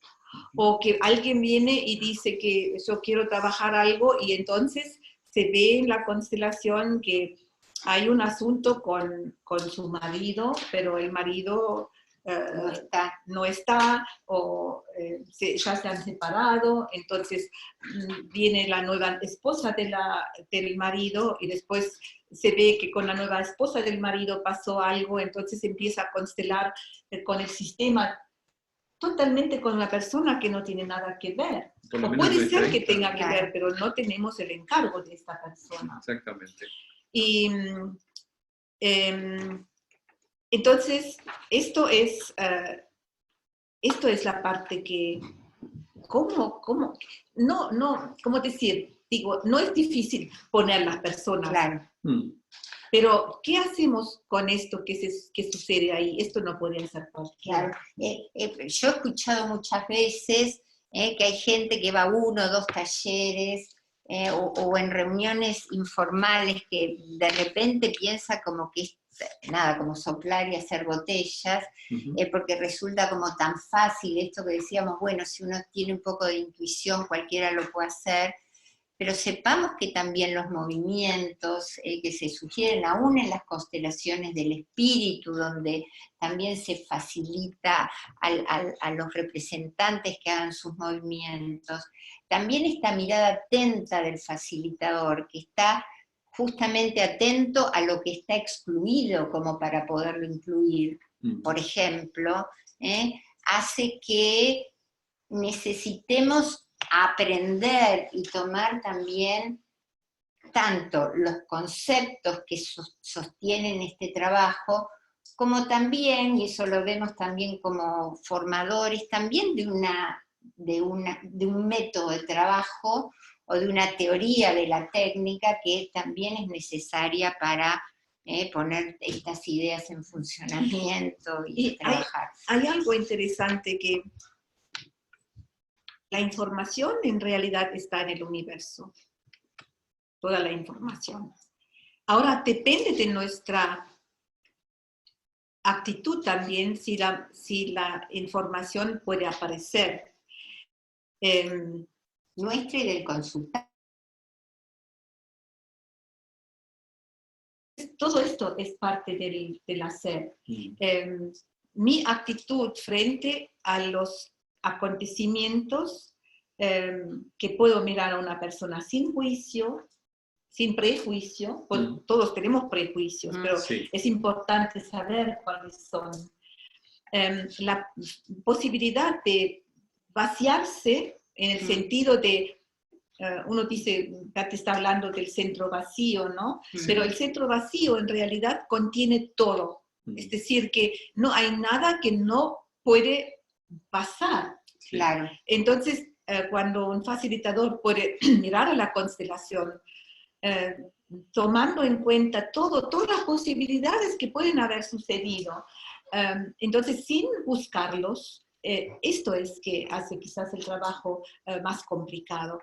A: O que alguien viene y dice que yo quiero trabajar algo y entonces se ve en la constelación que hay un asunto con su marido, pero el marido no está o ya se han separado, entonces viene la nueva esposa del marido y después se ve que con la nueva esposa del marido pasó algo, entonces empieza a constelar con el sistema totalmente con una persona que no tiene nada que ver. O puede ser que tenga que ver, pero no tenemos el encargo de esta persona.
C: Exactamente.
A: Y entonces, esto es la parte que, ¿cómo decir? Digo, no es difícil poner las personas.
B: Claro.
A: Pero, ¿qué hacemos con esto que sucede ahí? Esto no puede ser cualquiera.
B: Claro. Yo he escuchado muchas veces que hay gente que va a 1 o 2 talleres o en reuniones informales que de repente piensa como que es nada, como soplar y hacer botellas, porque resulta como tan fácil esto que decíamos, bueno, si uno tiene un poco de intuición, cualquiera lo puede hacer, pero sepamos que también los movimientos que se sugieren aún en las constelaciones del espíritu, donde también se facilita a los representantes que hagan sus movimientos, también esta mirada atenta del facilitador, que está justamente atento a lo que está excluido como para poderlo incluir, por ejemplo, hace que necesitemos aprender y tomar también tanto los conceptos que sostienen este trabajo, como también, y eso lo vemos también como formadores, también de un método de trabajo o de una teoría de la técnica que también es necesaria para poner estas ideas en funcionamiento y trabajar.
A: Hay algo interesante que la información en realidad está en el universo, toda la información. Ahora depende de nuestra actitud también si la información puede aparecer.
B: Nuestra y del consultante.
A: Todo esto es parte del hacer. Mi actitud frente a los acontecimientos, que puedo mirar a una persona sin juicio, sin prejuicio, todos tenemos prejuicios, pero
C: Sí.
A: es importante saber cuáles son. La posibilidad de vaciarse en el sentido de, uno dice, te está hablando del centro vacío, ¿no?
C: Sí.
A: Pero el centro vacío en realidad contiene todo. Es decir, que no hay nada que no puede pasar.
B: Claro.
A: Entonces, cuando un facilitador puede mirar a la constelación, tomando en cuenta todas las posibilidades que pueden haber sucedido, entonces sin buscarlos, esto es que hace quizás el trabajo más complicado.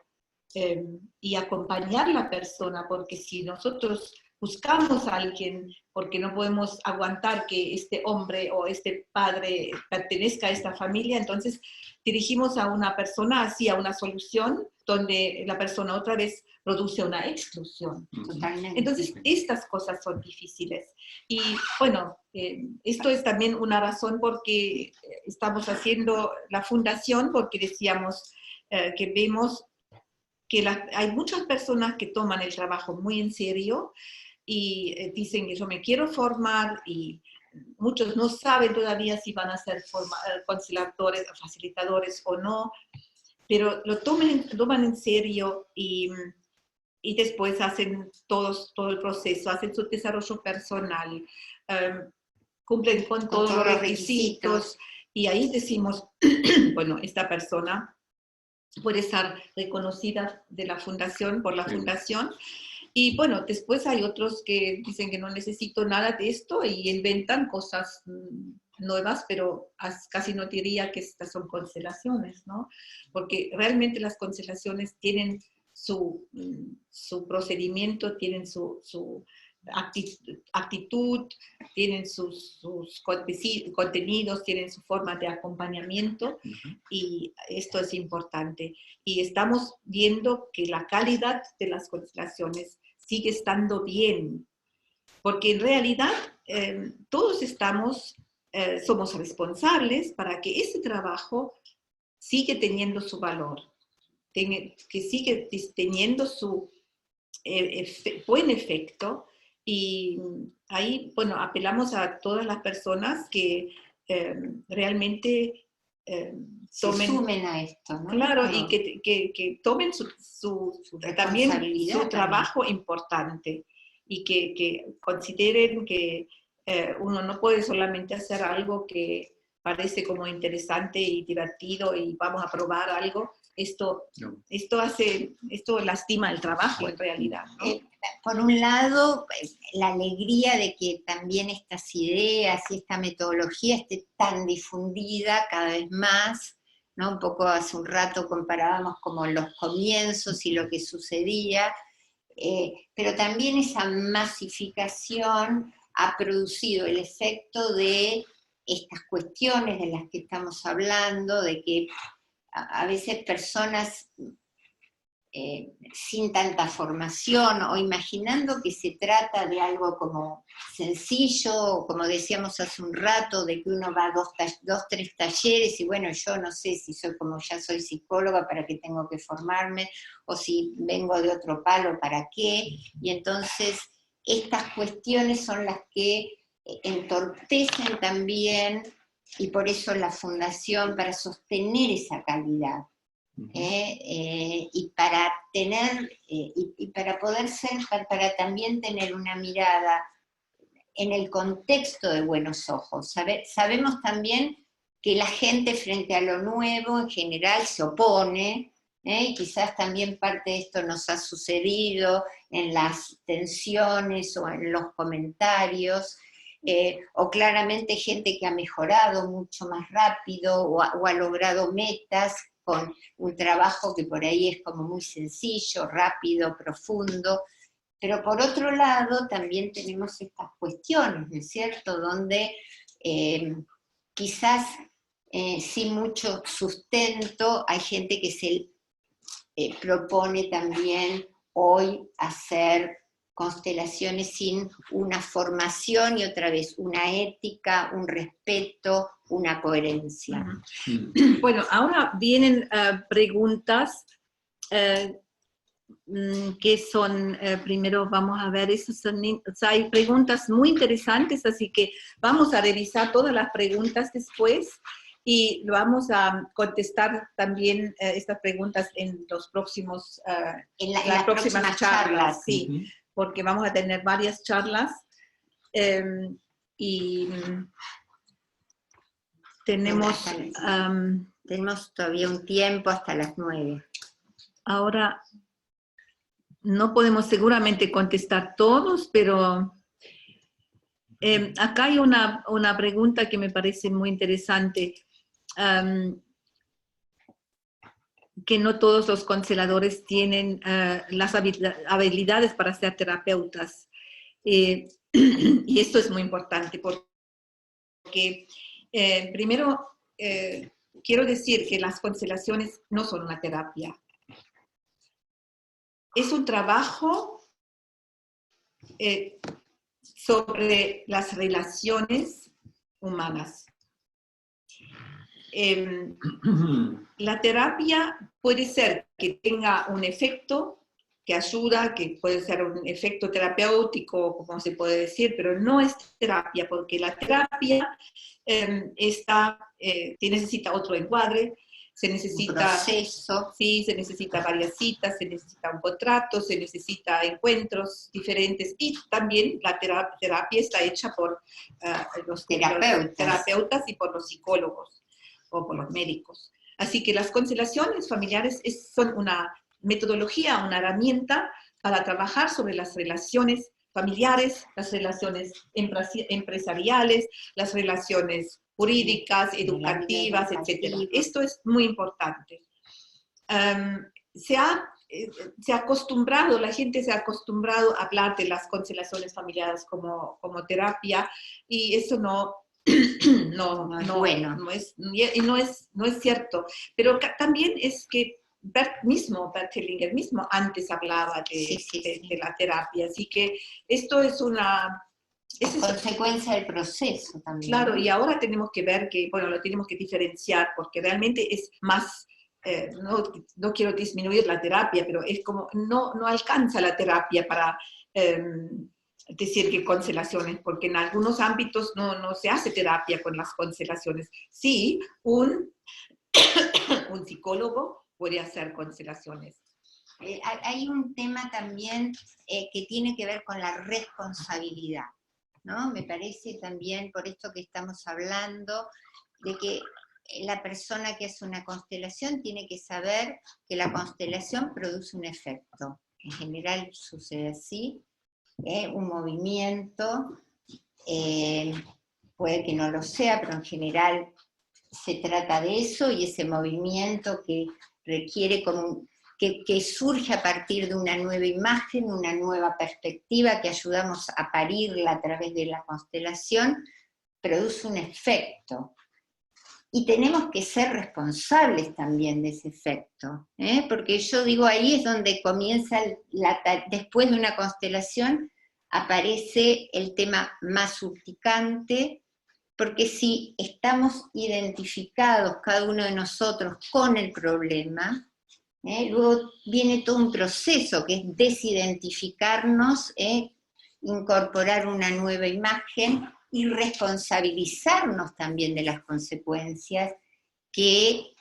A: Y acompañar a la persona, porque si nosotros buscamos a alguien porque no podemos aguantar que este hombre o este padre pertenezca a esta familia, entonces dirigimos a una persona hacia una solución donde la persona otra vez produce una exclusión.
B: Totalmente.
A: Entonces, estas cosas son difíciles. Y bueno, esto es también una razón por que estamos haciendo la fundación, porque decíamos que vemos que hay muchas personas que toman el trabajo muy en serio y dicen que yo me quiero formar, y muchos no saben todavía si van a ser consteladores o facilitadores o no, pero lo toman en serio y después hacen todo el proceso, hacen su desarrollo personal, cumplen con todos los requisitos, y ahí decimos, bueno, esta persona puede estar reconocida de la fundación, por la fundación. Y bueno, después hay otros que dicen que no necesito nada de esto y inventan cosas nuevas, pero casi no diría que estas son constelaciones, ¿no? Porque realmente las constelaciones tienen su procedimiento, tienen su actitud, tienen sus contenidos, tienen su forma de acompañamiento, y esto es importante. Y estamos viendo que la calidad de las constelaciones sigue estando bien, porque en realidad todos somos responsables para que ese trabajo siga teniendo su valor, que sigue teniendo su buen efecto. Y ahí, bueno, apelamos a todas las personas que realmente
B: sumen a esto, ¿no?
A: Claro, y que tomen también su trabajo importante, y que consideren que uno no puede solamente hacer algo que parece como interesante y divertido y vamos a probar algo. Esto lastima el trabajo en realidad, ¿no?
B: Por un lado, la alegría de que también estas ideas y esta metodología esté tan difundida cada vez más, ¿no? Un poco hace un rato comparábamos como los comienzos y lo que sucedía, pero también esa masificación ha producido el efecto de estas cuestiones de las que estamos hablando, de que a veces personas sin tanta formación o imaginando que se trata de algo como sencillo, como decíamos hace un rato, de que uno va a dos, tres talleres y bueno, yo no sé si ya soy psicóloga, ¿para qué tengo que formarme? O si vengo de otro palo, ¿para qué? Y entonces estas cuestiones son las que entorpecen también, y por eso la fundación, para sostener esa calidad. Y para tener, y para poder ser, para también tener una mirada en el contexto de buenos ojos. Sabemos también que la gente frente a lo nuevo en general se opone, y quizás también parte de esto nos ha sucedido en las tensiones o en los comentarios, o claramente gente que ha mejorado mucho más rápido o ha logrado metas con un trabajo que por ahí es como muy sencillo, rápido, profundo, pero por otro lado también tenemos estas cuestiones, ¿no es cierto?, donde quizás sin mucho sustento hay gente que se propone también hoy hacer constelaciones sin una formación y otra vez una ética, un respeto, una coherencia.
A: Bueno, ahora vienen preguntas que son, primero vamos a ver, o sea, hay preguntas muy interesantes, así que vamos a revisar todas las preguntas después y vamos a contestar también estas preguntas en los próximos,
B: las próximas charlas.
A: Sí, porque vamos a tener varias charlas y tenemos
B: todavía un tiempo hasta las 9.
A: Ahora, no podemos seguramente contestar todos, pero acá hay una pregunta que me parece muy interesante, que no todos los consteladores tienen las habilidades para ser terapeutas. Y esto es muy importante porque primero quiero decir que las constelaciones no son una terapia. Es un trabajo sobre las relaciones humanas. La terapia puede ser que tenga un efecto que ayuda, que puede ser un efecto terapéutico, como se puede decir, pero no es terapia, porque la terapia necesita otro encuadre, se necesita
B: un proceso.
A: Sí, se necesita varias citas, se necesita un contrato, se necesita encuentros diferentes, y también la terapia está hecha por los terapeutas y por los psicólogos o por los médicos. Así que las constelaciones familiares son una metodología, una herramienta para trabajar sobre las relaciones familiares, las relaciones empresariales, las relaciones jurídicas, educativas, etc. Esto es muy importante. Se ha acostumbrado, la gente se ha acostumbrado a hablar de las constelaciones familiares como terapia, y eso no es cierto. Pero también es que Bert Hellinger mismo antes hablaba de la terapia, así que esto es
B: consecuencia del proceso también.
A: Claro, y ahora tenemos que ver que, bueno, lo tenemos que diferenciar, porque realmente es más, no quiero disminuir la terapia, pero es como, no alcanza la terapia para decir que constelaciones, porque en algunos ámbitos no se hace terapia con las constelaciones. Sí, un psicólogo puede hacer constelaciones.
B: Hay un tema también que tiene que ver con la responsabilidad, ¿no? Me parece también, por esto que estamos hablando, de que la persona que hace una constelación tiene que saber que la constelación produce un efecto. En general sucede así, un movimiento, puede que no lo sea, pero en general se trata de eso, y ese movimiento que requiere que surge a partir de una nueva imagen, una nueva perspectiva que ayudamos a parirla a través de la constelación, produce un efecto. Y tenemos que ser responsables también de ese efecto, porque yo digo, ahí es donde comienza, después de una constelación, aparece el tema más urticante, porque si estamos identificados cada uno de nosotros con el problema, luego viene todo un proceso que es desidentificarnos, incorporar una nueva imagen y responsabilizarnos también de las consecuencias que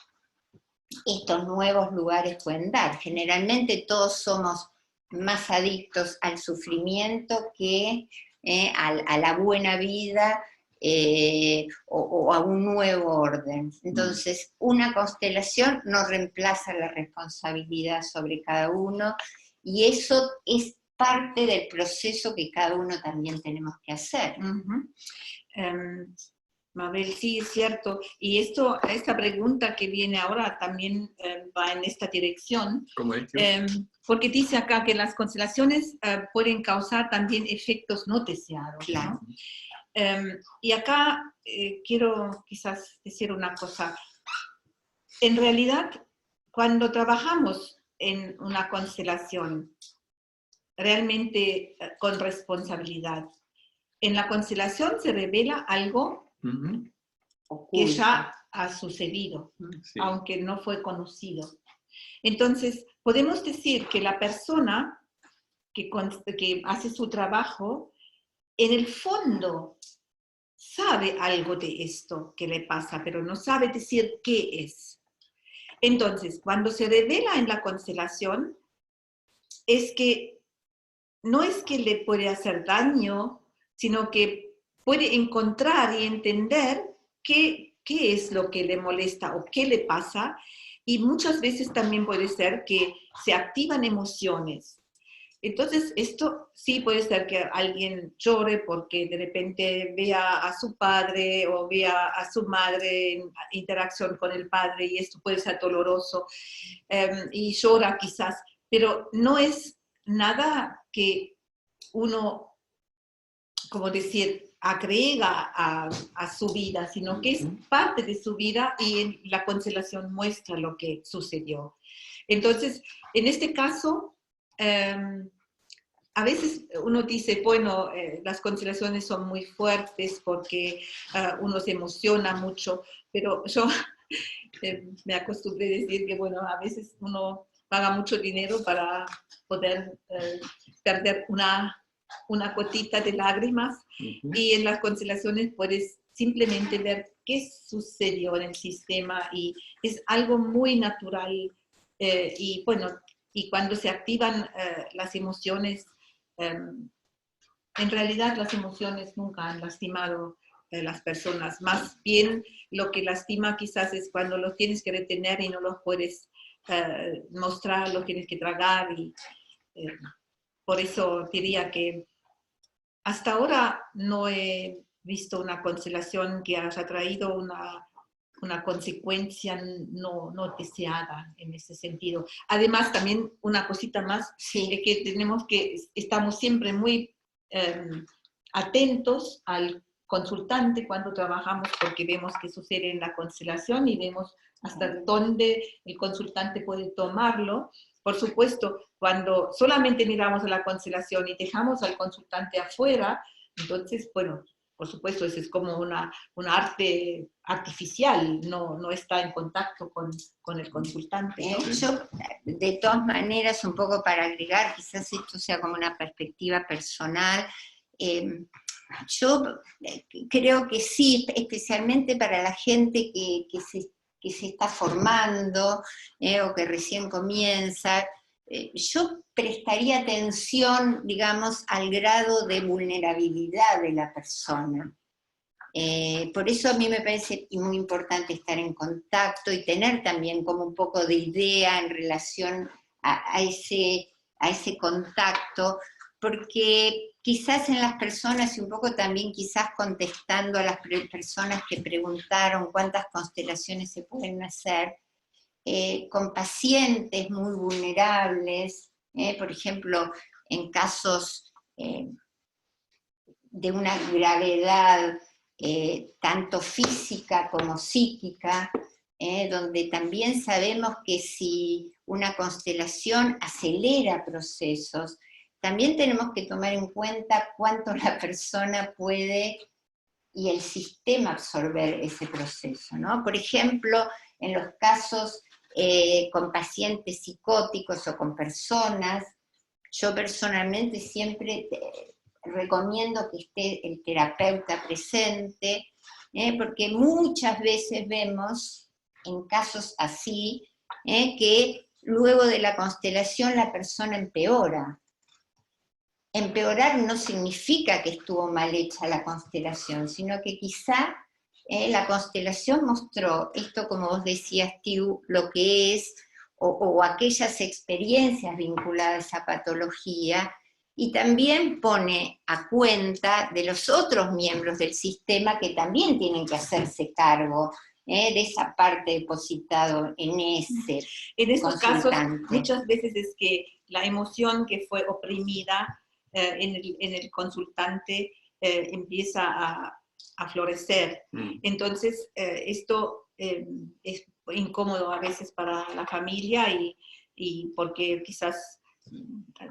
B: estos nuevos lugares pueden dar. Generalmente todos somos más adictos al sufrimiento que a la buena vida, o a un nuevo orden. Entonces, una constelación no reemplaza la responsabilidad sobre cada uno, y eso es parte del proceso que cada uno también tenemos que hacer.
A: Mabel, sí, es cierto. Y esta pregunta que viene ahora también va en esta dirección.
C: ¿Cómo es?
A: Porque dice acá que las constelaciones pueden causar también efectos no deseados.
B: Claro.
A: ¿No? Y acá quiero quizás decir una cosa. En realidad, cuando trabajamos en una constelación, realmente con responsabilidad, en la constelación se revela algo que ya ha sucedido, sí, aunque no fue conocido. Entonces, podemos decir que la persona que hace su trabajo, en el fondo, sabe algo de esto que le pasa, pero no sabe decir qué es. Entonces, cuando se revela en la constelación, es que no es que le puede hacer daño, sino que puede encontrar y entender qué es lo que le molesta o qué le pasa, y muchas veces también puede ser que se activan emociones. Entonces, esto sí puede ser que alguien llore porque de repente vea a su padre o vea a su madre en interacción con el padre, y esto puede ser doloroso, y llora quizás, pero no es nada que uno, como decir, agrega a su vida, sino que es parte de su vida, y la constelación muestra lo que sucedió. Entonces, en este caso, a veces uno dice, bueno, las constelaciones son muy fuertes porque uno se emociona mucho, pero yo me acostumbré a decir que, bueno, a veces uno paga mucho dinero para poder perder una gotita de lágrimas, y en las constelaciones puedes simplemente ver qué sucedió en el sistema, y es algo muy natural, y bueno, y cuando se activan las emociones, en realidad las emociones nunca han lastimado a las personas, más bien lo que lastima quizás es cuando los tienes que retener y no los puedes mostrar, los tienes que tragar, y por eso diría que hasta ahora no he visto una constelación que haya traído una consecuencia no deseada en ese sentido. Además, también una cosita más,
B: Sí.
A: que estamos siempre muy atentos al consultante cuando trabajamos, porque vemos qué sucede en la constelación y vemos hasta dónde el consultante puede tomarlo. Por supuesto, cuando solamente miramos a la constelación y dejamos al consultante afuera, entonces, bueno, por supuesto, eso es como una arte artificial, no está en contacto con el consultante, ¿no?
B: Yo, de todas maneras, un poco para agregar, quizás esto sea como una perspectiva personal, yo creo que sí, especialmente para la gente que se está formando o que recién comienza, yo prestaría atención, digamos, al grado de vulnerabilidad de la persona. Por eso a mí me parece muy importante estar en contacto y tener también como un poco de idea en relación a ese contacto, porque quizás en las personas, y un poco también quizás contestando a las personas que preguntaron cuántas constelaciones se pueden hacer, con pacientes muy vulnerables, por ejemplo, en casos de una gravedad tanto física como psíquica, donde también sabemos que si una constelación acelera procesos, también tenemos que tomar en cuenta cuánto la persona puede y el sistema absorber ese proceso, ¿no? Por ejemplo, en los casos con pacientes psicóticos o con personas, yo personalmente siempre recomiendo que esté el terapeuta presente, porque muchas veces vemos en casos así que luego de la constelación la persona empeora. Empeorar no significa que estuvo mal hecha la constelación, sino que quizá la constelación mostró esto, como vos decías, Tiu, lo que es, o aquellas experiencias vinculadas a patología, y también pone a cuenta de los otros miembros del sistema que también tienen que hacerse cargo de esa parte depositado en ese
A: En estos casos,
B: consultante.
A: muchas veces es que la emoción que fue oprimida en el consultante empieza a florecer. Entonces, esto es incómodo a veces para la familia, y porque quizás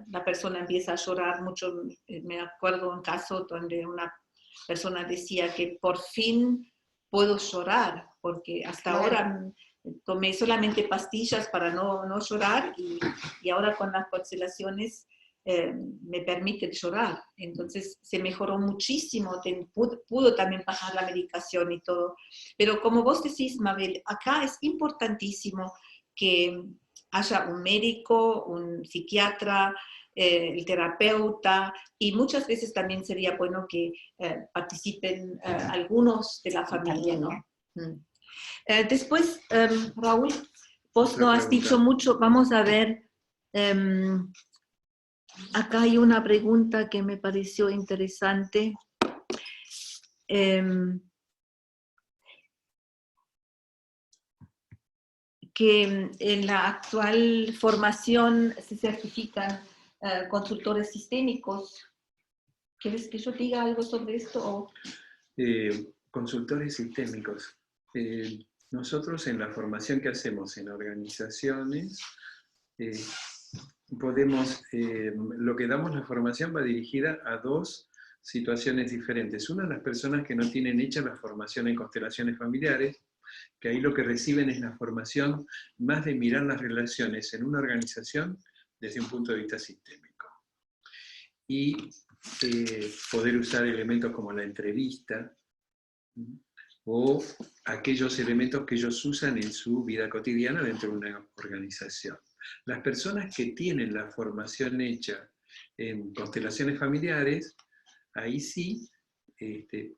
A: la persona empieza a llorar mucho. Me acuerdo un caso donde una persona decía que por fin puedo llorar, porque hasta ahora tomé solamente pastillas para no llorar y ahora con las constelaciones me permiten llorar. Entonces se mejoró muchísimo, pudo también bajar la medicación y todo. Pero como vos decís, Mabel, acá es importantísimo que haya un médico, un psiquiatra, el terapeuta, y muchas veces también sería bueno que participen algunos de la familia, ¿no? Después, Raúl, vos no has dicho mucho, vamos a ver, acá hay una pregunta que me pareció interesante. Que en la actual formación se certifican consultores sistémicos. ¿Quieres que yo diga algo sobre esto?
C: Consultores sistémicos. Nosotros en la formación que hacemos en organizaciones, lo que damos la formación va dirigida a dos situaciones diferentes. Una, las personas que no tienen hecha la formación en constelaciones familiares, que ahí lo que reciben es la formación más de mirar las relaciones en una organización desde un punto de vista sistémico. Y poder usar elementos como la entrevista, o aquellos elementos que ellos usan en su vida cotidiana dentro de una organización. Las personas que tienen la formación hecha en constelaciones familiares, ahí sí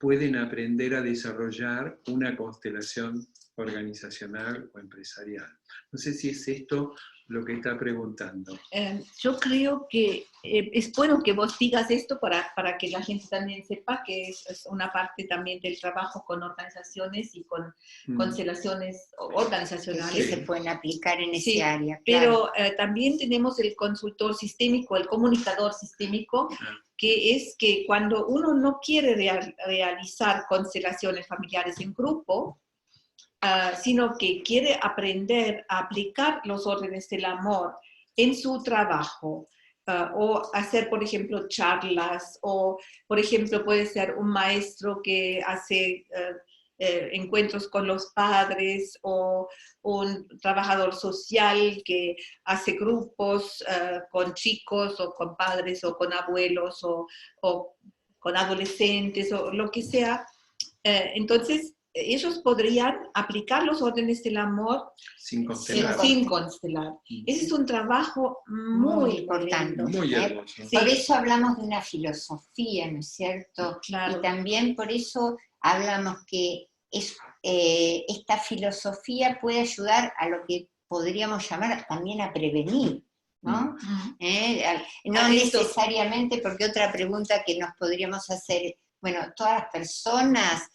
C: pueden aprender a desarrollar una constelación organizacional o empresarial. No sé si es esto lo que está preguntando.
A: Yo creo que es bueno que vos digas esto para que la gente también sepa que es una parte también del trabajo con organizaciones y con constelaciones organizacionales.
B: Que se pueden aplicar en ese área.
A: Claro. Pero también tenemos el consultor sistémico, el comunicador sistémico, que es que cuando uno no quiere realizar constelaciones familiares en grupo, sino que quiere aprender a aplicar los órdenes del amor en su trabajo, o hacer, por ejemplo, charlas, o, por ejemplo, puede ser un maestro que hace encuentros con los padres, o un trabajador social que hace grupos con chicos, o con padres, o con abuelos, o con adolescentes, o lo que sea. Entonces, ellos podrían aplicar los órdenes del amor sin constelar. Ese es un trabajo muy importante.
C: Muy hermoso.
B: Sí. Por eso hablamos de una filosofía, ¿no es cierto? Claro. Y también por eso hablamos que esta filosofía puede ayudar a lo que podríamos llamar también a prevenir, ¿no? No necesariamente, porque otra pregunta que nos podríamos hacer, bueno, todas las personas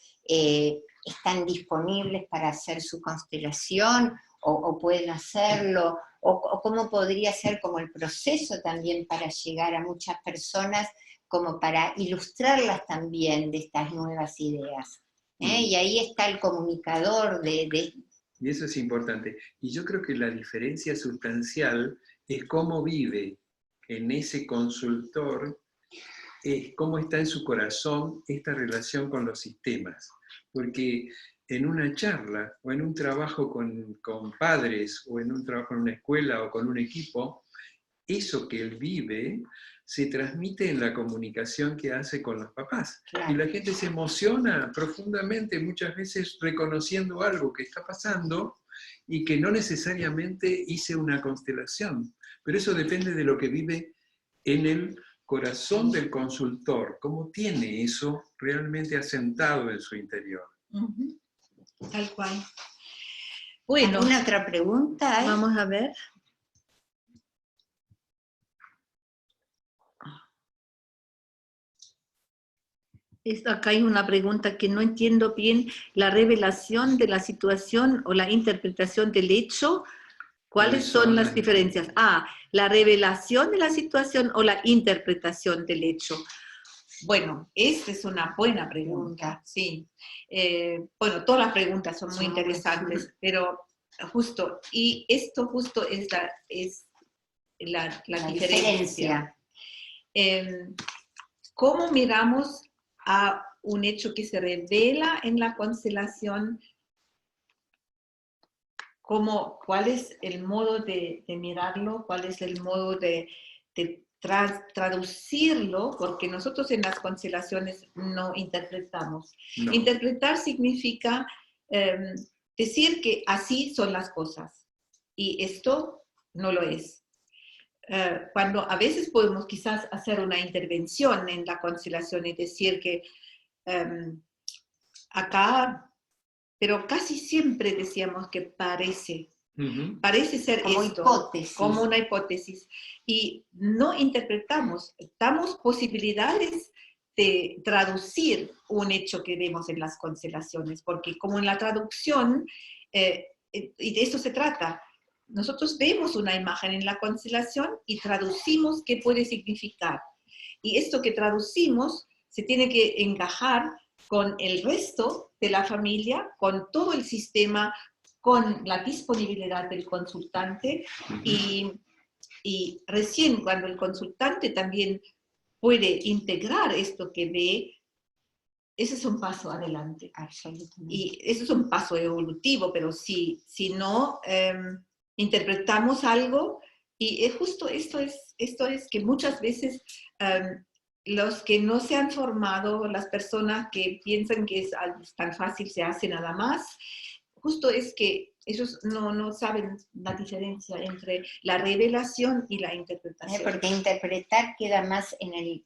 B: están disponibles para hacer su constelación o pueden hacerlo, o cómo podría ser como el proceso también para llegar a muchas personas, como para ilustrarlas también de estas nuevas ideas. Y ahí está el comunicador
C: Y eso es importante. Y yo creo que la diferencia sustancial es cómo vive en ese consultor, cómo está en su corazón esta relación con los sistemas. Porque en una charla, o en un trabajo con padres, o en un trabajo en una escuela, o con un equipo, eso que él vive se transmite en la comunicación que hace con los papás. Claro. Y la gente se emociona profundamente, muchas veces reconociendo algo que está pasando, y que no necesariamente hice una constelación. Pero eso depende de lo que vive en el corazón del consultor, cómo tiene eso realmente asentado en su interior.
A: Tal cual. Bueno,
B: ¿alguna otra pregunta?
A: Vamos a ver. Acá hay una pregunta que no entiendo bien. La revelación de la situación o la interpretación del hecho, ¿cuáles son las diferencias? La revelación de la situación o la interpretación del hecho. Bueno, esta es una buena pregunta, sí. Bueno, todas las preguntas son muy interesantes, pero justo, y esto justo es la diferencia. ¿Cómo miramos a un hecho que se revela en la constelación cuál es el modo de mirarlo, cuál es el modo de traducirlo, porque nosotros en las constelaciones no interpretamos.
C: No.
A: Interpretar significa decir que así son las cosas, y esto no lo es. Cuando a veces podemos quizás hacer una intervención en la constelación y decir que acá, pero casi siempre decíamos que parece ser
B: como
A: esto,
B: hipótesis.
A: como una hipótesis, y no interpretamos, damos posibilidades de traducir un hecho que vemos en las constelaciones, porque como en la traducción, y de esto se trata, nosotros vemos una imagen en la constelación y traducimos qué puede significar, y esto que traducimos se tiene que encajar con el resto de la familia, con todo el sistema, con la disponibilidad del consultante, y recién cuando el consultante también puede integrar esto que ve, ese es un paso adelante.
B: Absolutamente.
A: Y eso es un paso evolutivo, pero si no interpretamos algo, y es justo esto es que muchas veces los que no se han formado, las personas que piensan que es tan fácil, se hace nada más, justo es que ellos no saben la diferencia entre la revelación y la interpretación.
B: Porque interpretar queda más en el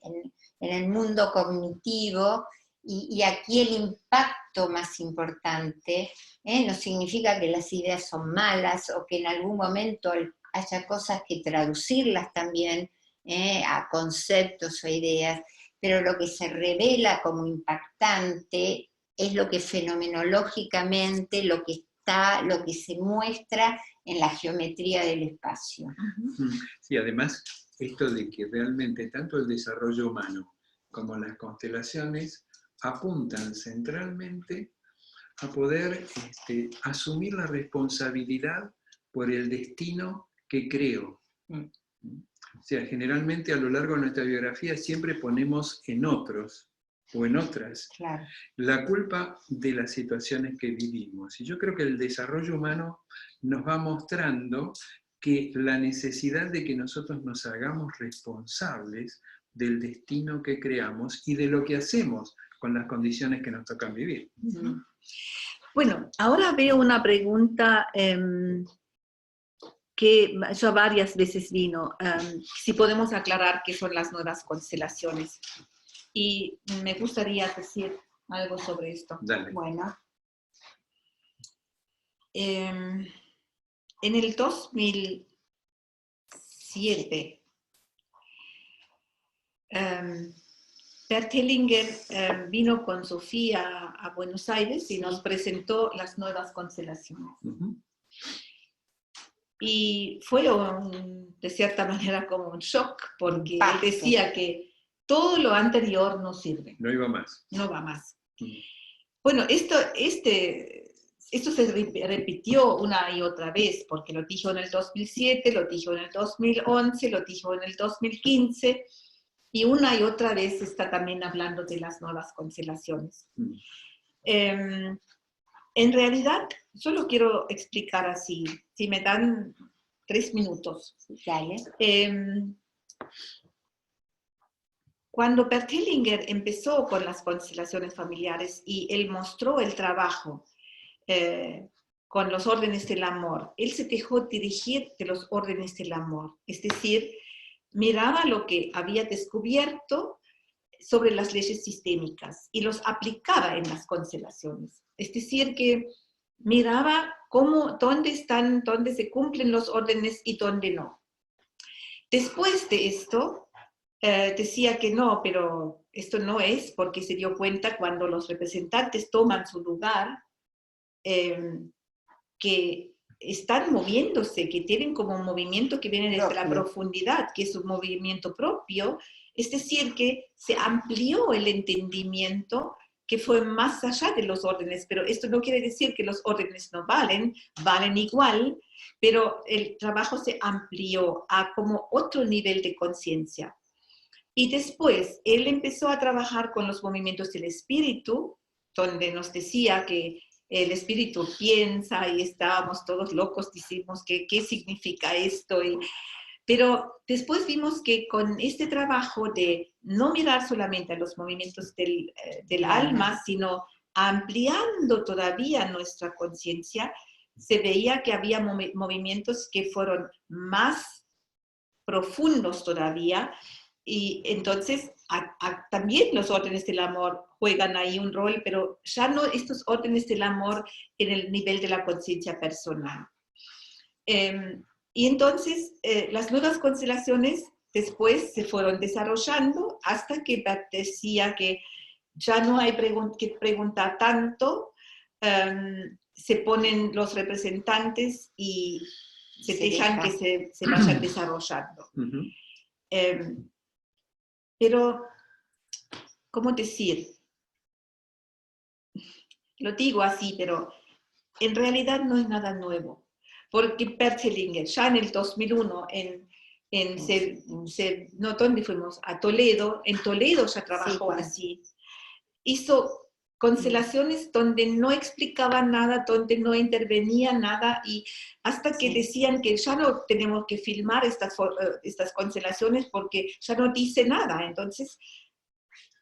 B: mundo cognitivo, y aquí el impacto más importante no significa que las ideas son malas o que en algún momento haya cosas que traducirlas también a conceptos o ideas, pero lo que se revela como impactante es lo que fenomenológicamente, lo que se muestra en la geometría del espacio.
C: Sí, además, esto de que realmente tanto el desarrollo humano como las constelaciones apuntan centralmente a poder asumir la responsabilidad por el destino que creo. O sea, generalmente a lo largo de nuestra biografía siempre ponemos en otros o en otras la culpa de las situaciones que vivimos. Y yo creo que el desarrollo humano nos va mostrando que la necesidad de que nosotros nos hagamos responsables del destino que creamos y de lo que hacemos con las condiciones que nos tocan vivir.
A: Bueno, ahora veo una pregunta que ya varias veces vino, si podemos aclarar qué son las nuevas constelaciones. Y me gustaría decir algo sobre esto.
C: Dale.
A: Bueno, en el 2007, Bert Hellinger vino con Sofía a Buenos Aires y nos presentó las nuevas constelaciones. Y fue de cierta manera como un shock, porque él decía que todo lo anterior no sirve.
C: No iba más.
A: No va más. Bueno, esto se repitió una y otra vez, porque lo dijo en el 2007, lo dijo en el 2011, lo dijo en el 2015, y una y otra vez está también hablando de las nuevas constelaciones. En realidad, yo lo quiero explicar así, si me dan 3 minutos.
B: Dale.
A: Cuando Bert Hellinger empezó con las constelaciones familiares y él mostró el trabajo con los órdenes del amor, él se dejó dirigir de los órdenes del amor, es decir, miraba lo que había descubierto sobre las leyes sistémicas y los aplicaba en las constelaciones. Es decir, que miraba dónde se cumplen los órdenes y dónde no. Después de esto, decía que no, pero esto no es, porque se dio cuenta cuando los representantes toman su lugar, que están moviéndose, que tienen como un movimiento que viene desde la profundidad, que es un movimiento propio, es decir, que se amplió el entendimiento, que fue más allá de los órdenes, pero esto no quiere decir que los órdenes no valen igual, pero el trabajo se amplió a como otro nivel de conciencia. Y después, él empezó a trabajar con los movimientos del espíritu, donde nos decía que el espíritu piensa y estábamos todos locos, decimos qué significa esto. Pero después vimos que con este trabajo de no mirar solamente a los movimientos del alma, sino ampliando todavía nuestra conciencia, se veía que había movimientos que fueron más profundos todavía, y entonces también los órdenes del amor juegan ahí un rol, pero ya no estos órdenes del amor en el nivel de la conciencia personal. Y entonces las nuevas constelaciones después se fueron desarrollando hasta que decía que ya no hay que preguntar tanto, se ponen los representantes y se dejan que se vayan desarrollando. Pero, ¿cómo decir? Lo digo así, pero en realidad no es nada nuevo. Porque Bert Hellinger, ya en el 2001, no, ¿dónde fuimos? A Toledo. En Toledo ya trabajó así. Hizo constelaciones donde no explicaba nada, donde no intervenía nada, y hasta que decían que ya no tenemos que filmar estas constelaciones porque ya no dice nada. Entonces,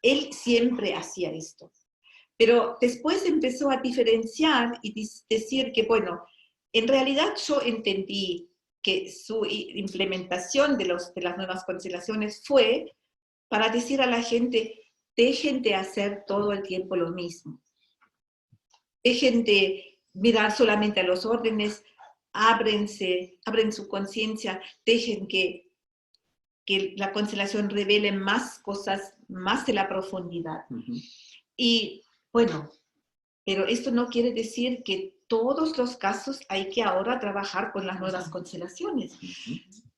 A: él siempre hacía esto. Pero después empezó a diferenciar y decir que, bueno, en realidad yo entendí que su implementación de las nuevas constelaciones fue para decir a la gente: dejen de hacer todo el tiempo lo mismo. Dejen de mirar solamente a los órdenes, abren su conciencia, dejen que la constelación revele más cosas, más de la profundidad. Y bueno, pero esto no quiere decir que todos los casos hay que ahora trabajar con las nuevas constelaciones.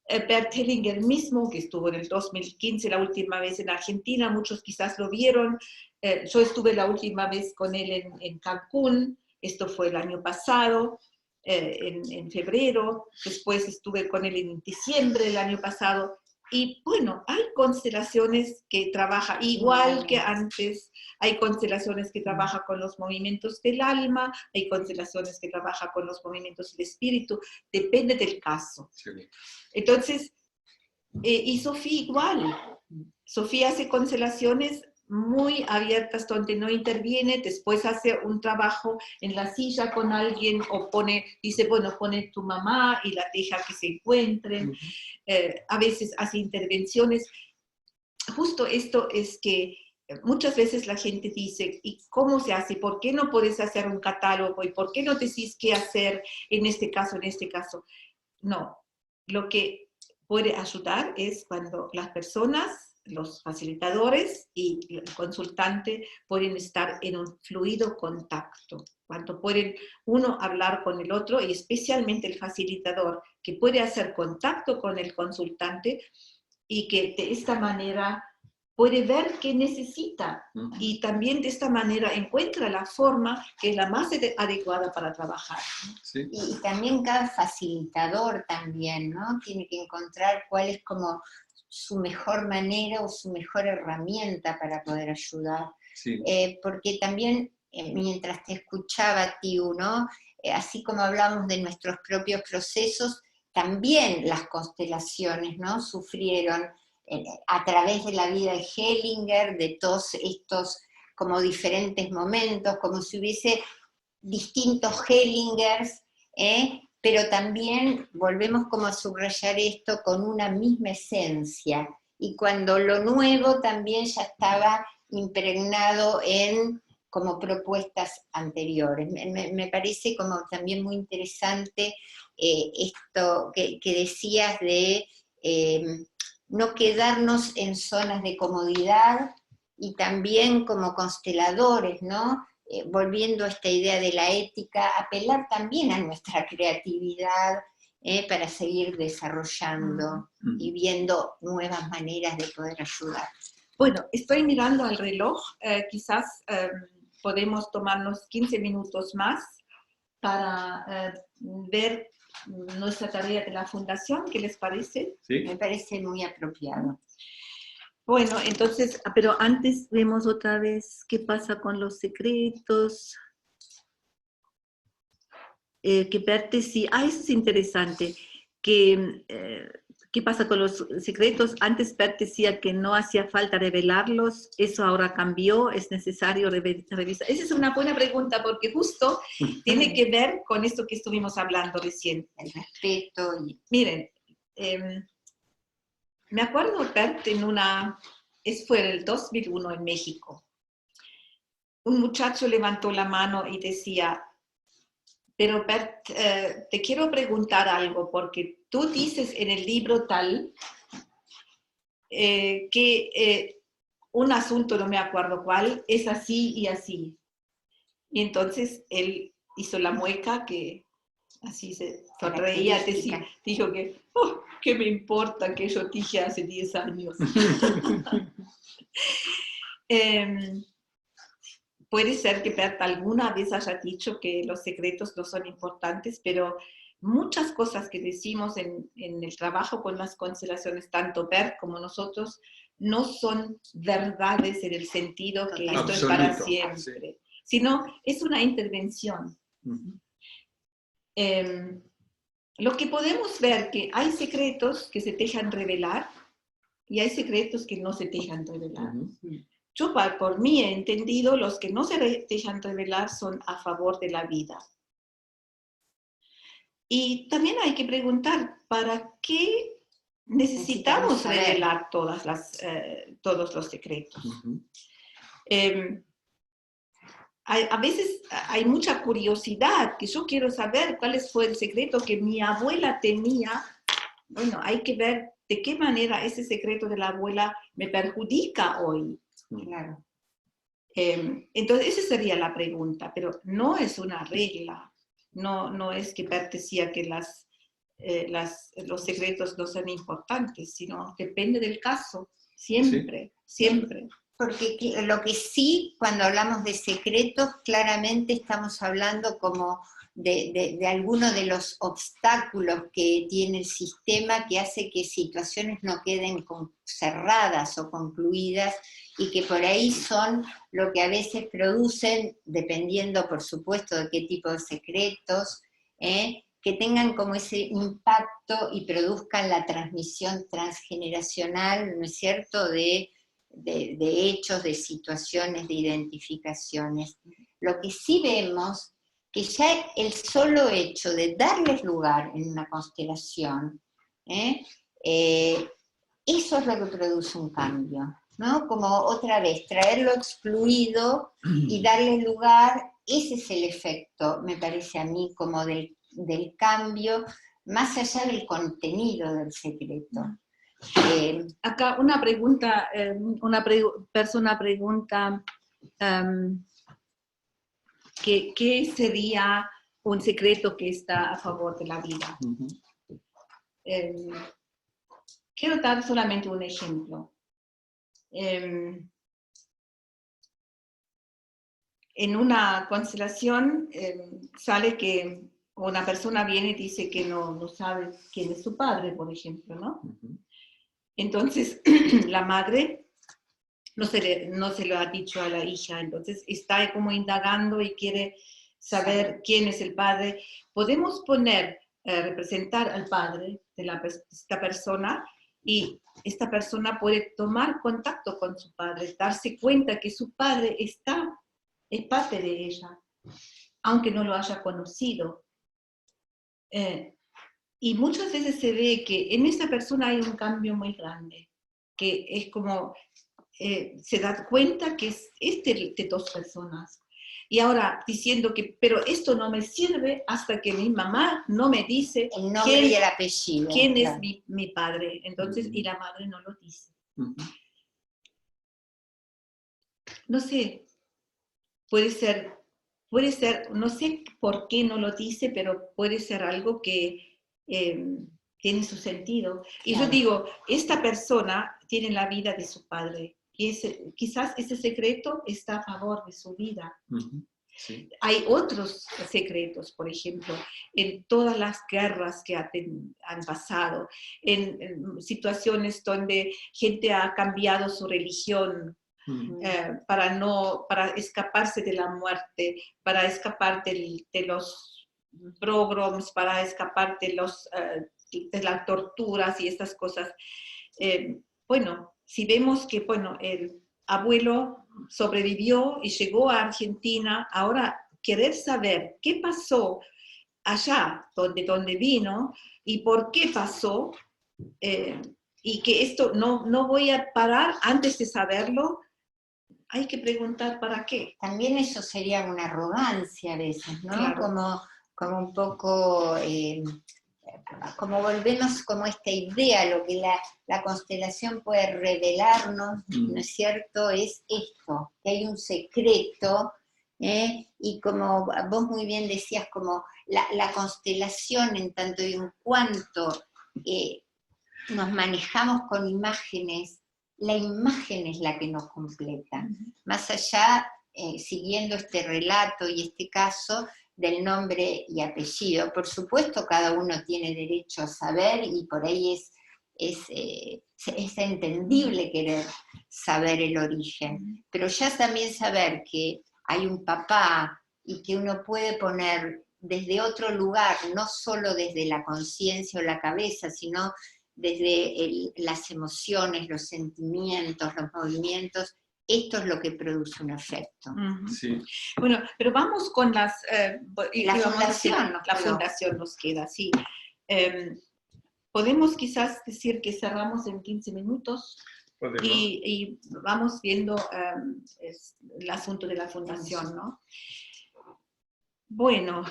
A: Bert Hellinger mismo, que estuvo en el 2015 la última vez en Argentina, muchos quizás lo vieron. Yo estuve la última vez con él en Cancún, esto fue el año pasado, en febrero. Después estuve con él en diciembre del año pasado. Y bueno, hay constelaciones que trabajan igual que antes, hay constelaciones que trabajan con los movimientos del alma, hay constelaciones que trabajan con los movimientos del espíritu, depende del caso. Sí. Entonces, y Sofía igual. Sofía hace constelaciones muy abiertas donde no interviene, después hace un trabajo en la silla con alguien o dice, bueno, pone tu mamá y la deja que se encuentren. A veces hace intervenciones. Justo esto es que muchas veces la gente dice, ¿y cómo se hace? ¿Por qué no puedes hacer un catálogo? ¿Y por qué no decís qué hacer en este caso, en este caso? No, lo que puede ayudar es cuando las personas, los facilitadores y el consultante pueden estar en un fluido contacto, cuando pueden uno hablar con el otro, y especialmente el facilitador, que puede hacer contacto con el consultante y que de esta manera puede ver qué necesita, y también de esta manera encuentra la forma que es la más adecuada para trabajar.
B: Sí. Y también cada facilitador también, ¿no? Tiene que encontrar cuál es como su mejor manera o su mejor herramienta para poder ayudar. Sí. Porque también, mientras te escuchaba, Tiu, ¿no? Así como hablamos de nuestros propios procesos, también las constelaciones, ¿no? Sufrieron a través de la vida de Hellinger, de todos estos como diferentes momentos, como si hubiese distintos Hellingers, pero también volvemos como a subrayar esto con una misma esencia, y cuando lo nuevo también ya estaba impregnado en como propuestas anteriores. Me parece como también muy interesante esto que decías de no quedarnos en zonas de comodidad, y también como consteladores, ¿no? Volviendo a esta idea de la ética, apelar también a nuestra creatividad para seguir desarrollando y viendo nuevas maneras de poder ayudar.
A: Bueno, estoy mirando al reloj, quizás podemos tomarnos 15 minutos más para ver nuestra tarea de la fundación. ¿Qué les parece?
B: Sí. Me parece muy apropiado.
A: Bueno, entonces, pero antes vemos otra vez qué pasa con los secretos. que Bert decía, eso es interesante, que ¿qué pasa con los secretos? Antes Bert decía que no hacía falta revelarlos, eso ahora cambió, es necesario revisar. Esa es una buena pregunta porque justo tiene que ver con esto que estuvimos hablando recién.
B: El respeto.
A: Miren, me acuerdo Bert fue en el 2001 en México. Un muchacho levantó la mano y decía, pero Bert, te quiero preguntar algo, porque tú dices en el libro tal que un asunto, no me acuerdo cuál, es así y así. Y entonces él hizo la mueca que así se sonreía, dijo que, oh, ¿qué me importa que yo dije hace 10 años? Puede ser que Bert alguna vez haya dicho que los secretos no son importantes, pero muchas cosas que decimos en el trabajo con las constelaciones, tanto Bert como nosotros, no son verdades en el sentido que esto es para siempre, sino es una intervención. Lo que podemos ver que hay secretos que se dejan revelar y hay secretos que no se dejan revelar. Yo, por mí, he entendido, los que no se dejan revelar son a favor de la vida. Y también hay que preguntar, ¿para qué necesitamos revelar todos los secretos? A veces hay mucha curiosidad, que yo quiero saber cuál fue el secreto que mi abuela tenía. Bueno, hay que ver de qué manera ese secreto de la abuela me perjudica hoy.
B: Claro.
A: Entonces, esa sería la pregunta, pero no es una regla. No es que Bert decía que los secretos no son importantes, sino depende del caso, siempre, siempre.
B: Porque lo que sí, cuando hablamos de secretos, claramente estamos hablando como de alguno de los obstáculos que tiene el sistema que hace que situaciones no queden cerradas o concluidas y que por ahí son lo que a veces producen, dependiendo por supuesto de qué tipo de secretos, que tengan como ese impacto y produzcan la transmisión transgeneracional, ¿no es cierto?, de hechos, de situaciones, de identificaciones. Lo que sí vemos, que ya el solo hecho de darles lugar en una constelación, eso es lo que produce un cambio, ¿no? Como otra vez, traerlo excluido y darle lugar, ese es el efecto, me parece a mí, como del cambio, más allá del contenido del secreto.
A: Acá una pregunta, persona pregunta, ¿qué sería un secreto que está a favor de la vida? Quiero dar solamente un ejemplo. En una constelación sale que una persona viene y dice que no sabe quién es su padre, por ejemplo, ¿no? Entonces, la madre no se lo ha dicho a la hija, entonces está como indagando y quiere saber quién es el padre. Podemos representar al padre de esta persona y esta persona puede tomar contacto con su padre, darse cuenta que su padre es parte de ella, aunque no lo haya conocido. Y muchas veces se ve que en esa persona hay un cambio muy grande, que es como, se da cuenta que es de dos personas. Y ahora diciendo que, pero esto no me sirve hasta que mi mamá no me dice
B: el nombre y el apellido,
A: quién es mi padre. Entonces, y la madre no lo dice. No sé, puede ser, no sé por qué no lo dice, pero puede ser algo que tiene su sentido. Y yo digo, esta persona tiene la vida de su padre. Y quizás ese secreto está a favor de su vida. Sí. Hay otros secretos, por ejemplo, en todas las guerras que han pasado, en situaciones donde gente ha cambiado su religión, para escaparse de la muerte, para escapar de los programas para escapar de las torturas y estas cosas. Bueno, si vemos que, bueno, el abuelo sobrevivió y llegó a Argentina, ahora querer saber qué pasó allá, donde vino, y por qué pasó, y que esto no voy a parar antes de saberlo, hay que preguntar para qué.
B: También eso sería una arrogancia a veces, ¿no?
A: Claro.
B: Como un poco, como volvemos como esta idea, lo que la constelación puede revelarnos, ¿no es cierto? Es esto, que hay un secreto, y como vos muy bien decías, como la constelación en tanto y en cuanto nos manejamos con imágenes, la imagen es la que nos completa. Más allá, siguiendo este relato y este caso, del nombre y apellido. Por supuesto, cada uno tiene derecho a saber y por ahí es entendible querer saber el origen. Pero ya también saber que hay un papá y que uno puede poner desde otro lugar, no solo desde la conciencia o la cabeza, sino desde las emociones, los sentimientos, los movimientos, esto es lo que produce un efecto.
C: Sí.
A: Bueno, pero vamos con la
B: fundación.
A: La fundación nos queda, sí. Podemos quizás decir que cerramos en 15 minutos y vamos viendo el asunto de la fundación, ¿no? Bueno,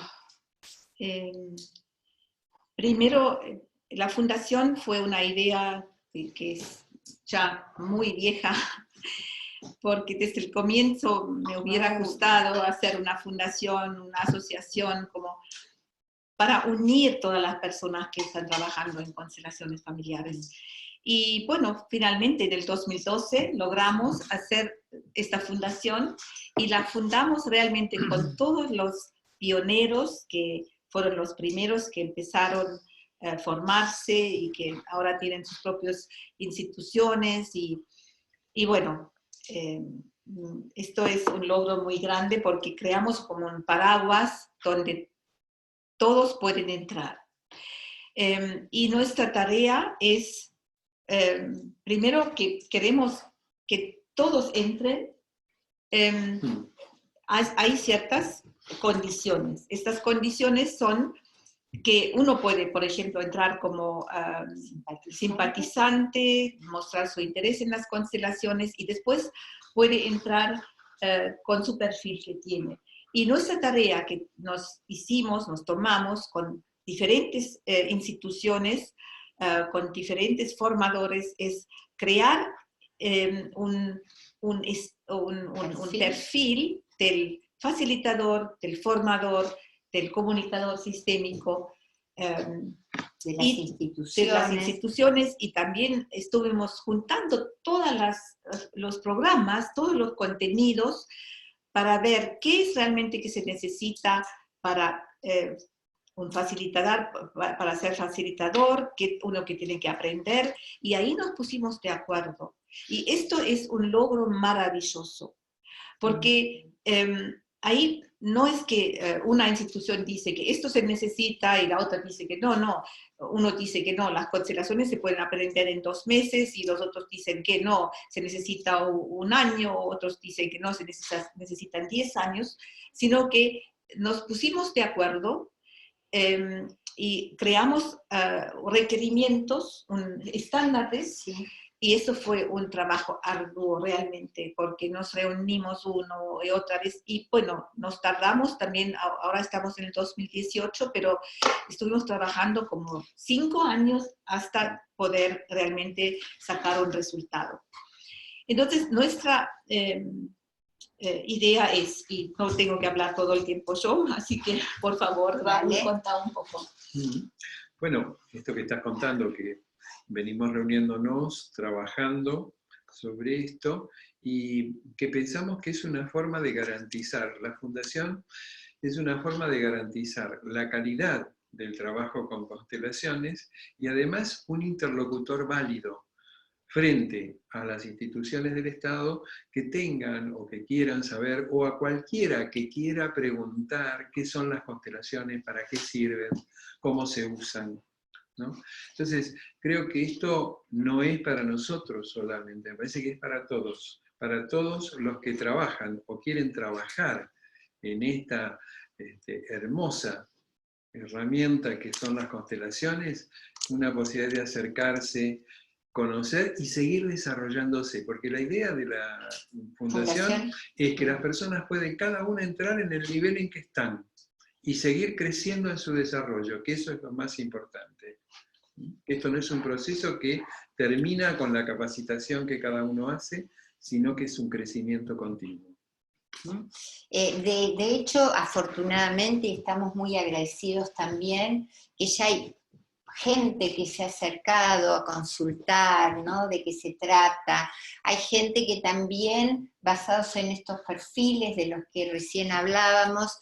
A: primero, la fundación fue una idea que es ya muy vieja, porque desde el comienzo me hubiera gustado hacer una fundación, una asociación, como para unir todas las personas que están trabajando en constelaciones familiares. Y bueno, finalmente en el 2012 logramos hacer esta fundación y la fundamos realmente con todos los pioneros que fueron los primeros que empezaron a formarse y que ahora tienen sus propias instituciones y bueno, esto es un logro muy grande porque creamos como un paraguas donde todos pueden entrar. Y nuestra tarea es, primero que queremos que todos entren, hay ciertas condiciones. Estas condiciones son que uno puede, por ejemplo, entrar como simpatizante, mostrar su interés en las constelaciones y después puede entrar con su perfil que tiene. Y nuestra tarea que nos tomamos con diferentes instituciones, con diferentes formadores, es crear un perfil del facilitador, del formador, del comunicador sistémico, de las instituciones, y también estuvimos juntando todos los programas, todos los contenidos, para ver qué es realmente que se necesita para un facilitador, para ser facilitador, uno que tiene que aprender, y ahí nos pusimos de acuerdo. Y esto es un logro maravilloso, porque ahí no es que una institución dice que esto se necesita y la otra dice que no. Uno dice que no, las constelaciones se pueden aprender en 2 meses y los otros dicen que no, se necesita 1 año, otros dicen que no, se necesitan 10 años, sino que nos pusimos de acuerdo y creamos requerimientos, estándares, sí. Y eso fue un trabajo arduo realmente, porque nos reunimos uno y otra vez, y bueno, nos tardamos también, ahora estamos en el 2018, pero estuvimos trabajando como 5 años hasta poder realmente sacar un resultado. Entonces, nuestra idea es, y no tengo que hablar todo el tiempo yo, así que por favor, Raúl, contá un poco.
C: Bueno, esto que estás contando, que venimos reuniéndonos, trabajando sobre esto, y que pensamos que es una forma de garantizar, la fundación es una forma de garantizar la calidad del trabajo con constelaciones y además un interlocutor válido, frente a las instituciones del Estado que tengan o que quieran saber, o a cualquiera que quiera preguntar qué son las constelaciones, para qué sirven, cómo se usan, ¿no? Entonces, creo que esto no es para nosotros solamente, me parece que es para todos los que trabajan o quieren trabajar en esta hermosa herramienta que son las constelaciones, una posibilidad de acercarse, conocer y seguir desarrollándose, porque la idea de la fundación es que las personas pueden cada una entrar en el nivel en que están y seguir creciendo en su desarrollo, que eso es lo más importante. Esto no es un proceso que termina con la capacitación que cada uno hace, sino que es un crecimiento continuo.
B: De hecho, afortunadamente, estamos muy agradecidos también que ya hay gente que se ha acercado a consultar, ¿no? De qué se trata. Hay gente que también, basados en estos perfiles de los que recién hablábamos,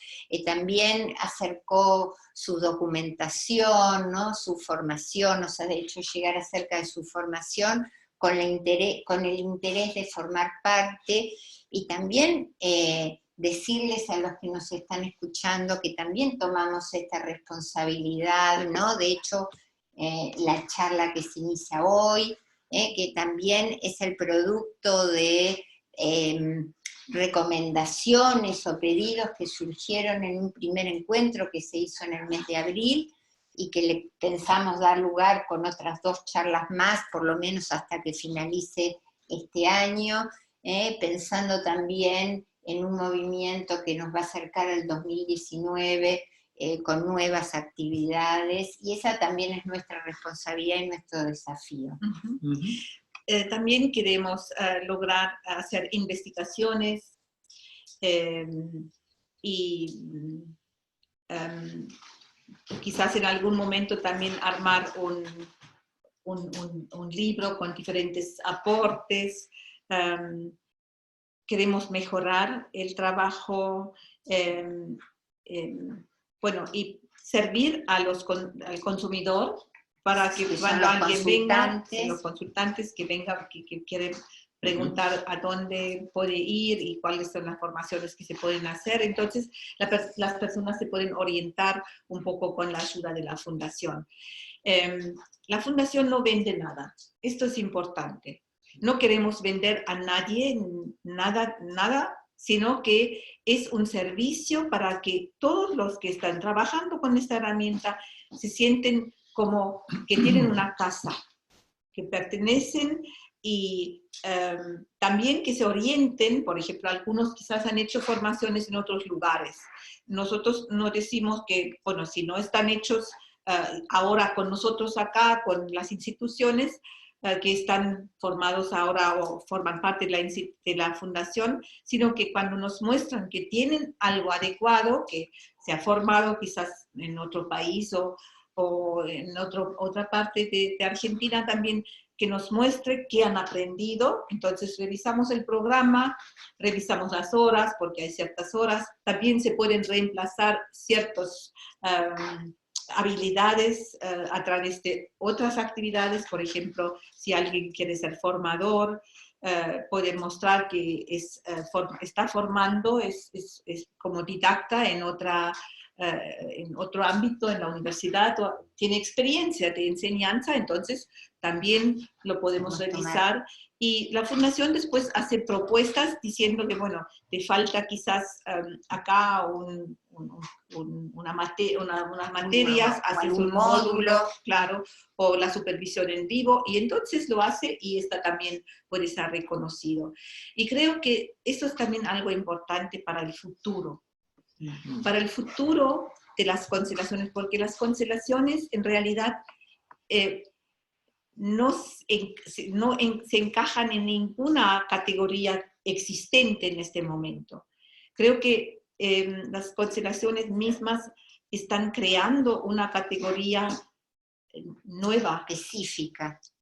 B: también acercó su documentación, ¿no? Su formación, o sea, de hecho llegar acerca de su formación con el interés de formar parte, y también decirles a los que nos están escuchando que también tomamos esta responsabilidad, ¿no? De hecho, la charla que se inicia hoy, que también es el producto de recomendaciones o pedidos que surgieron en un primer encuentro que se hizo en el mes de abril, y que le pensamos dar lugar con otras 2 charlas más, por lo menos hasta que finalice este año, pensando también en un movimiento que nos va a acercar al 2019, con nuevas actividades, y esa también es nuestra responsabilidad y nuestro desafío.
A: También queremos lograr hacer investigaciones y quizás en algún momento también armar un libro con diferentes aportes. Queremos mejorar el trabajo, bueno, y servir al consumidor para que cuando alguien venga, los consultantes que vengan, que quieren preguntar a dónde puede ir y cuáles son las formaciones que se pueden hacer. Entonces, las personas se pueden orientar un poco con la ayuda de la fundación. La fundación no vende nada. Esto es importante. No queremos vender a nadie nada, sino que es un servicio para que todos los que están trabajando con esta herramienta se sienten como que tienen una casa, que pertenecen, y también que se orienten. Por ejemplo, algunos quizás han hecho formaciones en otros lugares. Nosotros no decimos que, bueno, si no están hechos ahora con nosotros acá, con las instituciones que están formados ahora o forman parte de la fundación, sino que cuando nos muestran que tienen algo adecuado, que se ha formado quizás en otro país o en otra parte de Argentina también, que nos muestre qué han aprendido. Entonces revisamos el programa, revisamos las horas, porque hay ciertas horas, también se pueden reemplazar ciertas habilidades a través de otras actividades. Por ejemplo, si alguien quiere ser formador, puede mostrar que está formando, es como didacta en otro ámbito, en la universidad, tiene experiencia de enseñanza, entonces también lo podemos revisar. Y la fundación después hace propuestas diciendo que, bueno, te falta quizás acá unas materias, haces un módulo, claro, o la supervisión en vivo, y entonces lo hace, y esta también puede ser reconocido. Y creo que esto es también algo importante para el futuro. Para el futuro de las constelaciones, porque las constelaciones en realidad no se encajan en ninguna categoría existente en este momento. Creo que las constelaciones mismas están creando una categoría nueva,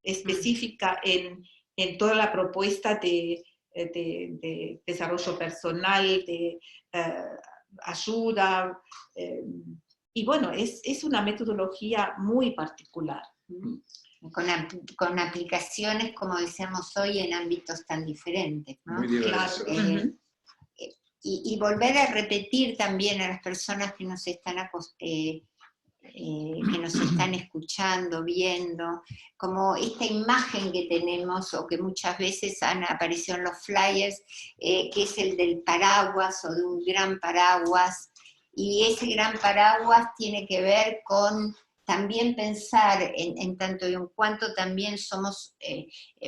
A: específica en toda la propuesta de desarrollo personal, de ayuda, y bueno, es una metodología muy particular.
B: con aplicaciones, como decíamos hoy, en ámbitos tan diferentes, ¿no?
C: Muy diverso.
A: Claro.
B: Y volver a repetir también a las personas que nos están escuchando, viendo, como esta imagen que tenemos, o que muchas veces han aparecido en los flyers, que es el del paraguas, o de un gran paraguas, y ese gran paraguas tiene que ver con también pensar, en tanto y en cuanto también somos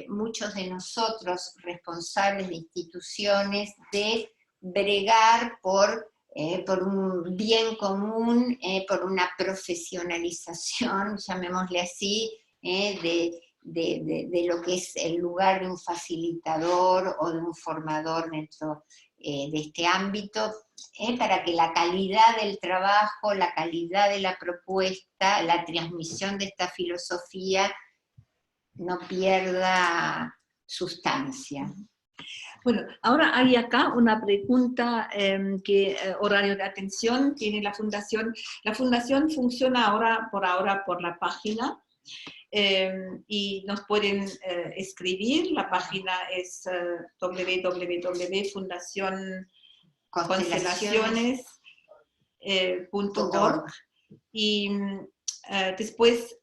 B: muchos de nosotros responsables de instituciones, de bregar por un bien común, por una profesionalización, llamémosle así, de lo que es el lugar de un facilitador o de un formador dentro de este ámbito, para que la calidad del trabajo, la calidad de la propuesta, la transmisión de esta filosofía no pierda sustancia.
A: Bueno, ahora hay acá una pregunta horario de atención tiene la fundación. La fundación funciona por ahora por la página y nos pueden escribir. La página es www.fundacionconstelaciones.org y después,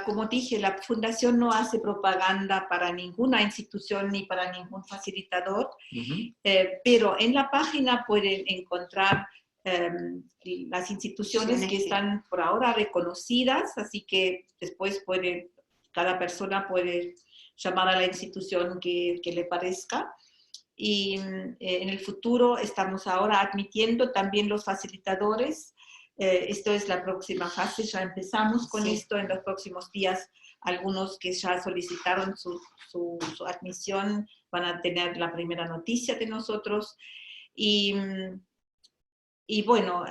A: como dije, la fundación no hace propaganda para ninguna institución ni para ningún facilitador, pero en la página pueden encontrar las instituciones que están por ahora reconocidas, así que después cada persona puede llamar a la institución que le parezca. Y en el futuro estamos ahora admitiendo también los facilitadores. Esto es la próxima fase, ya empezamos con esto en los próximos días. Algunos que ya solicitaron su admisión van a tener la primera noticia de nosotros. Y bueno...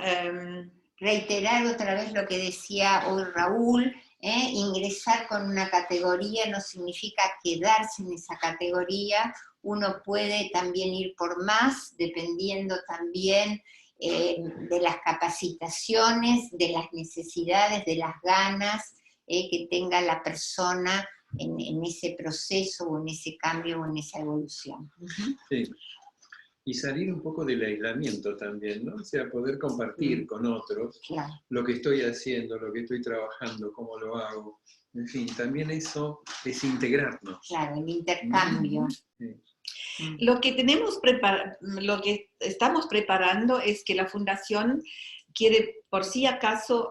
B: reiterar otra vez lo que decía hoy Raúl, ingresar con una categoría no significa quedarse en esa categoría, uno puede también ir por más, dependiendo también de las capacitaciones, de las necesidades, de las ganas que tenga la persona en ese proceso, o en ese cambio, o en esa evolución.
C: Sí. Y salir un poco del aislamiento también, ¿no? O sea, poder compartir con otros lo que estoy haciendo, lo que estoy trabajando, cómo lo hago. En fin, también eso es integrarnos.
B: Claro, el intercambio.
C: Sí.
A: Lo que estamos preparando es que la fundación quiere, por si acaso,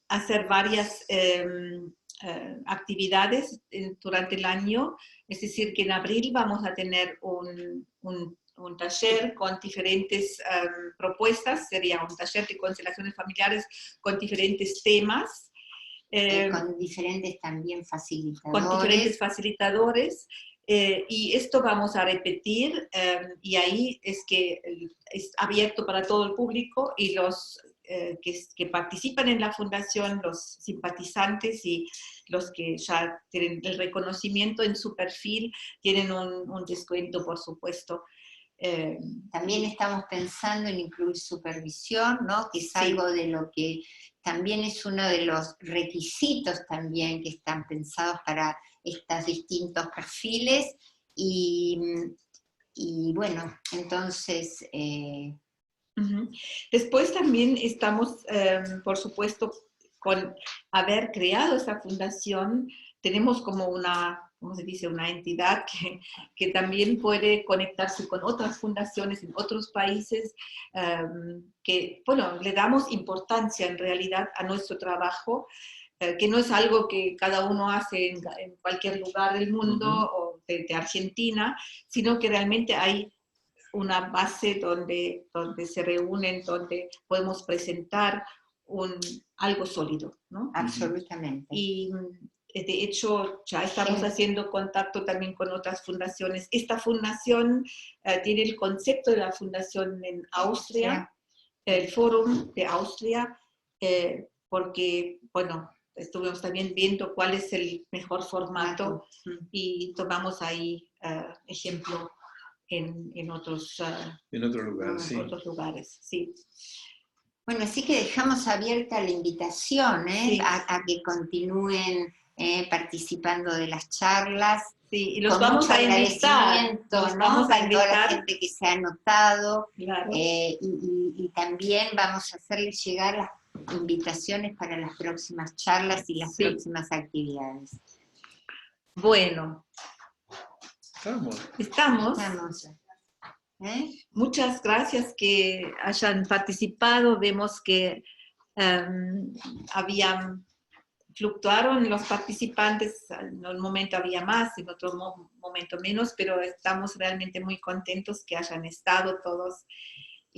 A: hacer varias actividades durante el año. Es decir, que en abril vamos a tener un taller con diferentes propuestas, sería un taller de constelaciones familiares con diferentes temas.
B: Con diferentes también facilitadores.
A: Con diferentes facilitadores. Y esto vamos a repetir, y ahí es que es abierto para todo el público, y los que participan en la fundación, los simpatizantes y los que ya tienen el reconocimiento en su perfil, tienen un descuento, por supuesto.
B: También estamos pensando en incluir supervisión, ¿no? Que es algo de lo que también es uno de los requisitos también que están pensados para estos distintos perfiles, y bueno, entonces...
A: Después también estamos, por supuesto, con haber creado esta fundación, tenemos como ¿cómo se dice?, una entidad que también puede conectarse con otras fundaciones en otros países, que, bueno, le damos importancia en realidad a nuestro trabajo, que no es algo que cada uno hace en cualquier lugar del mundo o de Argentina, sino que realmente hay una base donde se reúnen, donde podemos presentar algo sólido, ¿no?
B: Absolutamente.
A: Y de hecho ya estamos haciendo contacto también con otras fundaciones. Esta fundación tiene el concepto de la fundación en Austria, el Fórum de Austria, porque, bueno, estuvimos también viendo cuál es el mejor formato y tomamos ahí ejemplo en otros lugares, sí.
B: Bueno, así que dejamos abierta la invitación a que continúen participando de las charlas.
A: Sí, y los
B: con
A: vamos
B: mucho
A: a invitar.
B: agradecimiento,
A: Los
B: ¿no?
A: vamos a
B: Para toda la
A: invitar.
B: gente que se ha anotado,
A: Claro.
B: y también vamos a hacerles llegar las invitaciones para las próximas charlas y las próximas actividades.
A: Bueno, estamos. Muchas gracias que hayan participado. Vemos que fluctuaron los participantes, en un momento había más, en otro momento menos, pero estamos realmente muy contentos que hayan estado todos.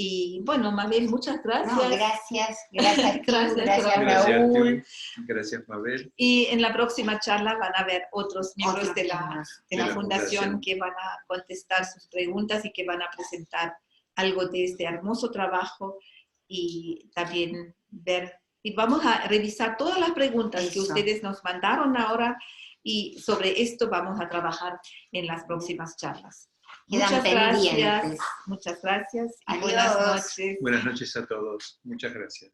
A: Y bueno, Mabel, muchas gracias.
B: No, gracias
A: Gracias,
B: Raúl.
C: Gracias, Mabel.
A: Y en la próxima charla van a haber otros miembros de la fundación que van a contestar sus preguntas y que van a presentar algo de este hermoso trabajo y también ver. Y vamos a revisar todas las preguntas que ustedes nos mandaron ahora y sobre esto vamos a trabajar en las próximas charlas.
B: Quedan pendientes.
A: Gracias, muchas gracias y
B: Adiós.
A: buenas noches.
C: Buenas noches a todos. Muchas gracias.